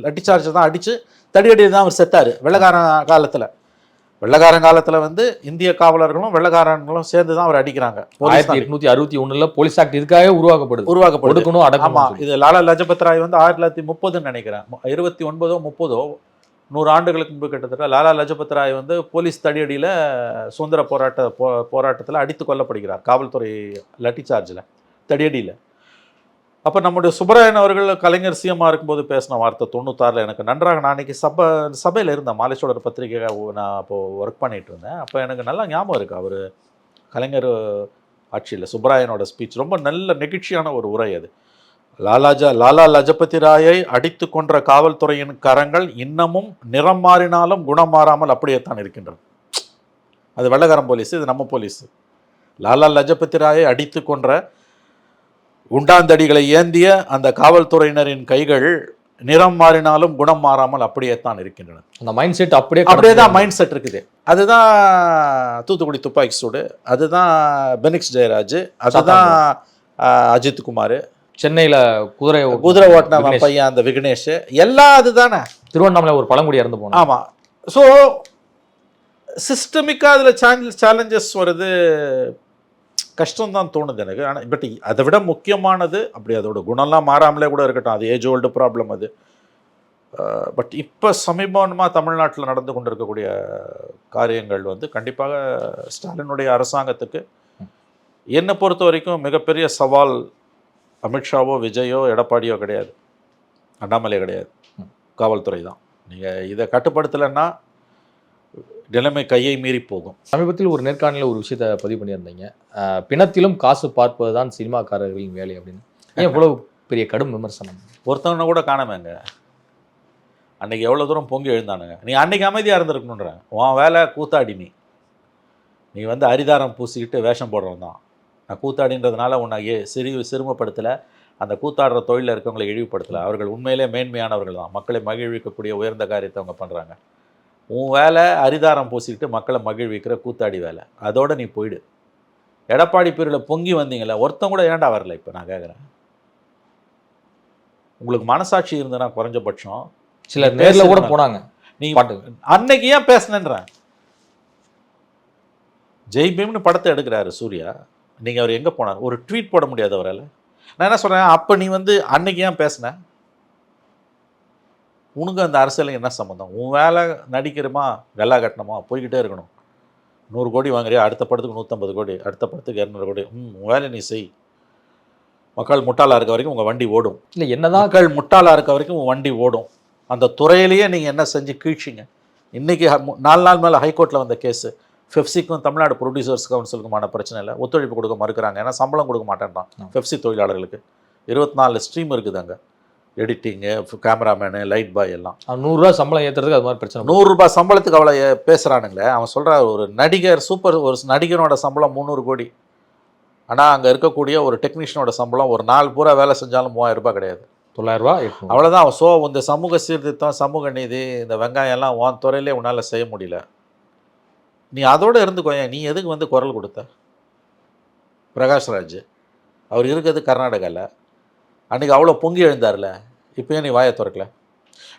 லட்டிச்சார்ஜ் தான் அடித்து தடியடி தான் அவர் செத்தார். வெள்ளக்காரன் காலத்தில் வந்து இந்திய காவலர்களும் வெள்ளக்காரங்களும் சேர்ந்து தான் அவர் அடிக்கிறாங்க. 1861 போலீஸ் ஆக்ட் இதுக்காக உருவாக்கப்படுது. ஆமாம், இது லாலா லஜபத் ராய் வந்து 1930 நினைக்கிறேன், 29 30 100 ஆண்டுகளுக்கு முன்பு கிட்டத்தட்ட லாலா லஜபத் ராய் வந்து போலீஸ் தடியடியில் சுதந்திர போராட்டத்தில் அடித்து கொல்லப்படுகிறார், காவல்துறை லட்டி சார்ஜில் தடியடியில். அப்போ நம்முடைய சுப்பராயன் அவர்கள் கலைஞர் சிஎம்மாக இருக்கும்போது பேசின வார்த்தை 96 எனக்கு நன்றாக, நான் அன்றைக்கி சபையில் இருந்தேன், மாலேஸ்வரர் பத்திரிகை நான் அப்போது ஒர்க் பண்ணிகிட்டு இருந்தேன். அப்போ எனக்கு நல்லா ஞாபகம் இருக்குது, அவர் கலைஞர் ஆட்சியில் சுப்பராயனோட ஸ்பீச் ரொம்ப நல்ல நெகிழ்ச்சியான ஒரு உரை. அது லாலா லஜபதி ராயை அடித்து கொன்ற காவல்துறையின் கரங்கள் இன்னமும் நிறம் மாறினாலும் குணம் மாறாமல் அப்படியே தான் இருக்கின்றன. அது வெள்ளக்காரன் போலீஸ், இது நம்ம போலீஸ். லாலா லஜபதி ராயை அடித்து கொன்ற குண்டாந்தடிகளை ஏந்திய அந்த காவல்துறையினரின் கைகள் நிறம் மாறினாலும் குணம் மாறாமல் அப்படியே தான் இருக்கின்றன. அந்த மைண்ட் செட் அப்படியே தான் மைண்ட் செட் இருக்குது. அதுதான் தூத்துக்குடி துப்பாக்கி சூடு, அதுதான் பெனிக்ஸ் ஜெயராஜ், அதுதான் அஜித் குமார், சென்னையில் குதிரை ஓட்டின பையன் அந்த விக்னேஷ், எல்லாம் அதுதானே. திருவண்ணாமலை ஒரு பழங்குடி இறந்து போனோம். ஆமாம். ஸோ சிஸ்டமிக்காக அதில் சேலஞ்சஸ் வருது. கஷ்டம்தான் தோணுது எனக்கு. ஆனால் பட் அதை விட முக்கியமானது, அப்படி அதோட குணம்லாம் மாறாமலே கூட இருக்கட்டும், அது ஏஜ் ஓல்டு ப்ராப்ளம் அது. பட் இப்போ சமீபமாக தமிழ்நாட்டில் நடந்து கொண்டு இருக்கக்கூடிய காரியங்கள் வந்து கண்டிப்பாக ஸ்டாலினுடைய அரசாங்கத்துக்கு என்னை பொறுத்த வரைக்கும் மிகப்பெரிய சவால் அமித்ஷாவோ விஜயோ எடப்பாடியோ கிடையாது, அண்ணாமலை கிடையாது, காவல்துறை தான். நீங்கள் இதை கட்டுப்படுத்தலைன்னா நிலைமை கையை மீறி போகும். சமீபத்தில் ஒரு நேர்காணலில் ஒரு விஷயத்தை பதிவு பண்ணியிருந்தீங்க, பிணத்திலும் காசு பார்ப்பது தான் சினிமாக்காரர்களின் வேலை அப்படின்னு. ஏன் இவ்வளவு பெரிய கடும் விமர்சனம்? ஒருத்தவனை கூட காணாமங்க. அன்னைக்கு எவ்வளோ தூரம் பொங்கி எழுந்தானுங்க. நீ அன்னைக்கு அமைதியாக இருந்திருக்கணுன்ற. உன் வேலை கூத்தாடி. நீ வந்து அரிதாரம் பூசிக்கிட்டு வேஷம் போடுறவன் தான். நான் கூத்தாடின்றதுனால உன்னை சிறுமப்படுத்தலை, அந்த கூத்தாடுற தொழிலில் இருக்கவங்களை இழிவுபடுத்தலை. அவர்கள் உண்மையிலே மேன்மையானவர்கள் தான், மக்களை மகிழ்விக்கக்கூடிய உயர்ந்த காரியத்தை அவங்க பண்ணுறாங்க. உன் வேலை அரிதாரம் பூசிக்கிட்டு மக்களை மகிழ்விக்கிற கூத்தாடி வேலை. அதோடு நீ போயிடு. எடப்பாடி பேரில் பொங்கி வந்தீங்களே, ஒருத்தன் கூட ஏன்டா வரல? இப்போ நான் கேட்குறேன், உங்களுக்கு மனசாட்சி இருந்ததுன்னா குறைஞ்சபட்சம் சிலர் நேரில் கூட போனாங்க. நீ அன்னைக்கு ஏன் பேசினேன்றேன். ஜெய் பீம்னு படத்தை எடுக்கிறாரு சூர்யா, நீங்கள் அவர் எங்கே போனார்? ஒரு ட்வீட் போட முடியாது அவரால். நான் என்ன சொல்கிறேன், அப்போ நீ வந்து அன்னைக்கு ஏன் பேசின? உனக்கு அந்த அரசியலுக்கு என்ன சம்மந்தம்? உன் வேலை நடிக்கிறமா, வெள்ளா கட்டணமா, போய்கிட்டே இருக்கணும். 100 கோடி வாங்குறியா, அடுத்த படத்துக்கு 150 கோடி, அடுத்த படத்துக்கு 200 கோடி. உன் வேலை நீ செய். மக்கள் முட்டாளாக இருக்க வரைக்கும் உங்கள் வண்டி ஓடும். இல்லை என்னதான் மக்கள் முட்டாளாக இருக்க வரைக்கும் உன் வண்டி ஓடும். அந்த துறையிலேயே நீங்கள் என்ன செஞ்சு கீழ்ச்சிங்க. இன்றைக்கி 4 நாள் மேலே ஹைகோர்ட்டில் வந்த கேஸு, பெப்சிக்கும் தமிழ்நாடு ப்ரொடியூசர்ஸ் கவுன்சிலுக்குமான பிரச்சனை இல்லை, ஒத்துழைப்பு கொடுக்க மறுக்கிறாங்க. ஏன்னா சம்பளம் கொடுக்க மாட்டேன்றான் பெப்சி தொழிலாளர்களுக்கு. 24 ஸ்ட்ரீம் இருக்குது அங்கே, எடிட்டிங்கு, கேமராமேனு, லைட் பாய் எல்லாம். 100 ரூபா சம்பளம் ஏற்றுறதுக்கு அது மாதிரி பிரச்சனை. 100 ரூபாய் சம்பளத்துக்கு அவ்வளோ பேசுகிறானுங்களே. அவன் சொல்கிற ஒரு நடிகர், ஒரு நடிகனோட சம்பளம் 300 கோடி. ஆனால் அங்கே இருக்கக்கூடிய ஒரு டெக்னீஷியனோட சம்பளம் ஒரு நாள் பூரா வேலை செஞ்சாலும் 3000 ரூபாய் கிடையாது, 900 ரூபா. அவ்வளோதான். அவன் இந்த சமூக சீர்திருத்தம், சமூக நீதி, இந்த வெங்காயம் எல்லாம் உன் துறையிலே உன்னால் செய்ய முடியல. நீ அதோடு இருந்துக்கோய. நீ எதுக்கு வந்து குரல் கொடுத்த? பிரகாஷ்ராஜ் அவர் இருக்கிறது கர்நாடகாவில், அன்றைக்கி அவ்வளோ பொங்கி எழுந்தார்ல, இப்போயே நீ வாயை திறக்கல.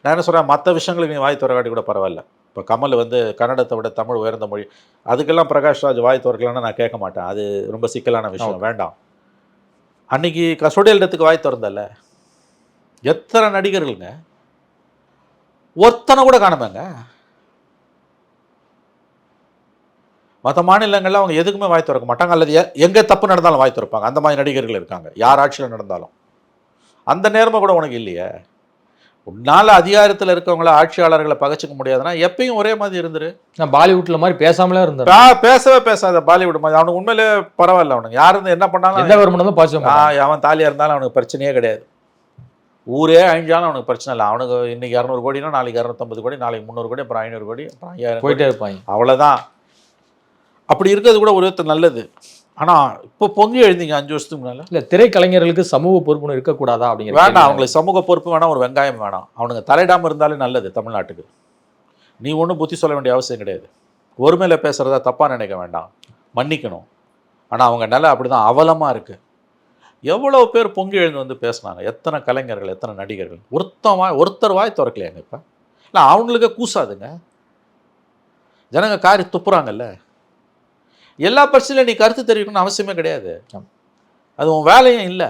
நான் என்ன சொல்கிறேன், மற்ற விஷயங்களுக்கு நீ வாய் திறக்காட்டி கூட பரவாயில்ல. இப்போ கமல் வந்து கன்னடத்தை விட தமிழ் உயர்ந்த மொழி, அதுக்கெல்லாம் பிரகாஷ்ராஜ் வாய் திறக்கலன்னு நான் கேட்க மாட்டேன். அது ரொம்ப சிக்கலான விஷயம், வேண்டாம். அன்றைக்கி கஸ்டோடியல் வாய் திறந்தல்ல, எத்தனை நடிகர்களுங்க, ஒருத்தனை கூட காணுமேங்க. மற்ற மாநிலங்களில் அவங்க எதுக்குமே வாய் திறக்க மாட்டாங்க, அல்லது எங்கே தப்பு நடந்தாலும் வாய் திறப்பாங்க. அந்த மாதிரி நடிகர்கள் இருக்காங்க, யார் ஆட்சியில் நடந்தாலும். அந்த நேர்மை கூட உனக்கு இல்லையே. உன்னால் அதிகாரத்தில் இருக்கவங்கள, ஆட்சியாளர்களை பகச்சிக்க முடியாதுன்னா எப்பயும் ஒரே மாதிரி இருந்துரு. நான் பாலிவுட்டில் மாதிரி பேசாமலே இருந்தேன். பேசவே பேசாத பாலிவுட் மாதிரி. அவனுக்கு உண்மையிலே பரவாயில்ல. அவனுக்கு யார் இருந்து என்ன பண்ணாலும், எந்த கவர்மெண்ட் பாய்ச்சோம், அவன் தாலியாக இருந்தாலும் அவனுக்கு பிரச்சனையே கிடையாது. ஊரே அழிஞ்சாலும் அவனுக்கு பிரச்சனை இல்லை. அவனுக்கு இன்னைக்கு 200 கோடினா நாளைக்கு 250 கோடி, நாளைக்கு 300 கோடி, அப்புறம் 500 கோடி, அப்புறம் 5000 போயிட்டே இருப்பாங்க. அவ்வளோதான். அப்படி இருக்கிறது கூட ஒரு விதத்தில் நல்லது. ஆனால் இப்போ பொங்கி எழுந்தீங்க 5 வருஷத்துக்கு முன்னால். இல்லை, திரைக்கலைஞர்களுக்கு சமூக பொறுப்புன்னு இருக்கக்கூடாதா அப்படிங்கிற வேண்டாம். அவங்களுக்கு சமூக பொறுப்பு வேணாம், ஒரு வெங்காயம் வேணாம். அவனுங்க தலையிடாமல் இருந்தாலே நல்லது தமிழ்நாட்டுக்கு. நீ ஒன்றும் புத்தி சொல்ல வேண்டிய அவசியம் கிடையாது. ஒருமையில பேசுகிறதா தப்பாக நினைக்க வேண்டாம், மன்னிக்கணும். ஆனால் அவங்க நிலை அப்படி தான் அவலமாக இருக்குது. எவ்வளோ பேர் பொங்கி எழுந்து வந்து பேசுனாங்க, எத்தனை கலைஞர்கள், எத்தனை நடிகர்கள். ஒருத்தர் வாய் திறக்கலையாங்க. இப்போ இல்லை, அவங்களுக்கு கூசாதுங்க. ஜனங்க காரி துப்புறாங்கல்ல. எல்லா பிரச்சனையும் நீ கருத்து தெரிவிக்கணும்னு அவசியமே கிடையாது, அது உன் வேலையும் இல்லை.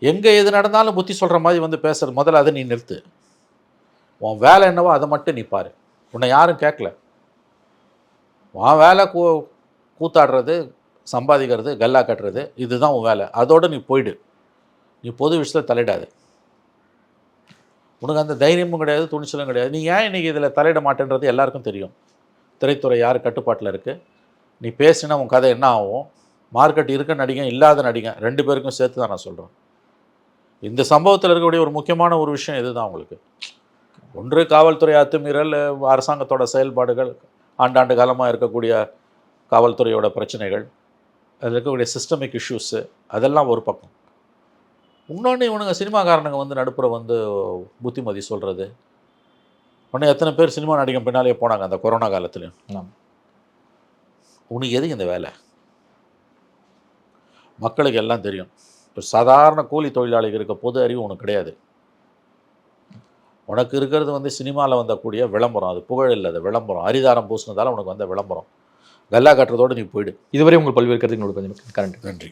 எங்கே எது நடந்தாலும் புத்தி சொல்கிற மாதிரி வந்து பேசுறது, முதல்ல அதை நீ நிறுத்து. உன் வேலை என்னவோ அதை மட்டும் நீ பாரு. உன்னை யாரும் கேட்கல. உன் வேலை கூத்தாடுறது, சம்பாதிக்கிறது, கல்லா கட்டுறது, இதுதான் உன் வேலை. அதோடு நீ போயிடு. நீ பொது விஷயத்தில் தலையிடாது. உனக்கு அந்த தைரியமும் கிடையாது, துணிச்சலும் கிடையாது. நீ ஏன் இன்றைக்கி இதில் தலையிட மாட்டேன்றது எல்லாருக்கும் தெரியும். திரைத்துறை யார் கட்டுப்பாட்டில் இருக்குது. நீ பேசினா உன் கதை என்ன ஆகும்? மார்க்கெட் இருக்க நடிகன், இல்லாத நடிகன், 2 பேருக்கும் சேர்த்து தான் நான் சொல்கிறேன். இந்த சம்பவத்தில் இருக்கக்கூடிய ஒரு முக்கியமான ஒரு விஷயம் இதுதான் உங்களுக்கு. ஒன்று காவல்துறை அத்துமீறல், அரசாங்கத்தோட செயல்பாடுகள், ஆண்டாண்டு காலமாக இருக்கக்கூடிய காவல்துறையோட பிரச்சனைகள், அதில் இருக்கக்கூடிய சிஸ்டமிக் இஷ்யூஸு, அதெல்லாம் ஒரு பக்கம். இன்னொன்று இவனுங்க சினிமாக்காரனுங்க வந்து நடுப்புற வந்து புத்திமதி சொல்கிறது. உடனே எத்தனை பேர் சினிமா நடிகன் பின்னாலே போனாங்க அந்த கொரோனா காலத்துலையும். உனக்கு எதுக்கு இந்த வேலை? மக்களுக்கு எல்லாம் தெரியும். இப்போ சாதாரண கூலி தொழிலாளிகள் இருக்க பொது அறிவு உனக்கு கிடையாது. உனக்கு இருக்கிறது வந்து சினிமாவில் வந்தக்கூடிய விளம்பரம். அது புகழ் இல்லை, அது விளம்பரம். அரிதாரம் பூசினதால் உனக்கு வந்த விளம்பரம். கல்லா காட்டுறதோடு நீ போயிடு. இதுவரை உங்கள் பல்வேறு கருத்துக்களோட பதிவு கரண்ட். நன்றி.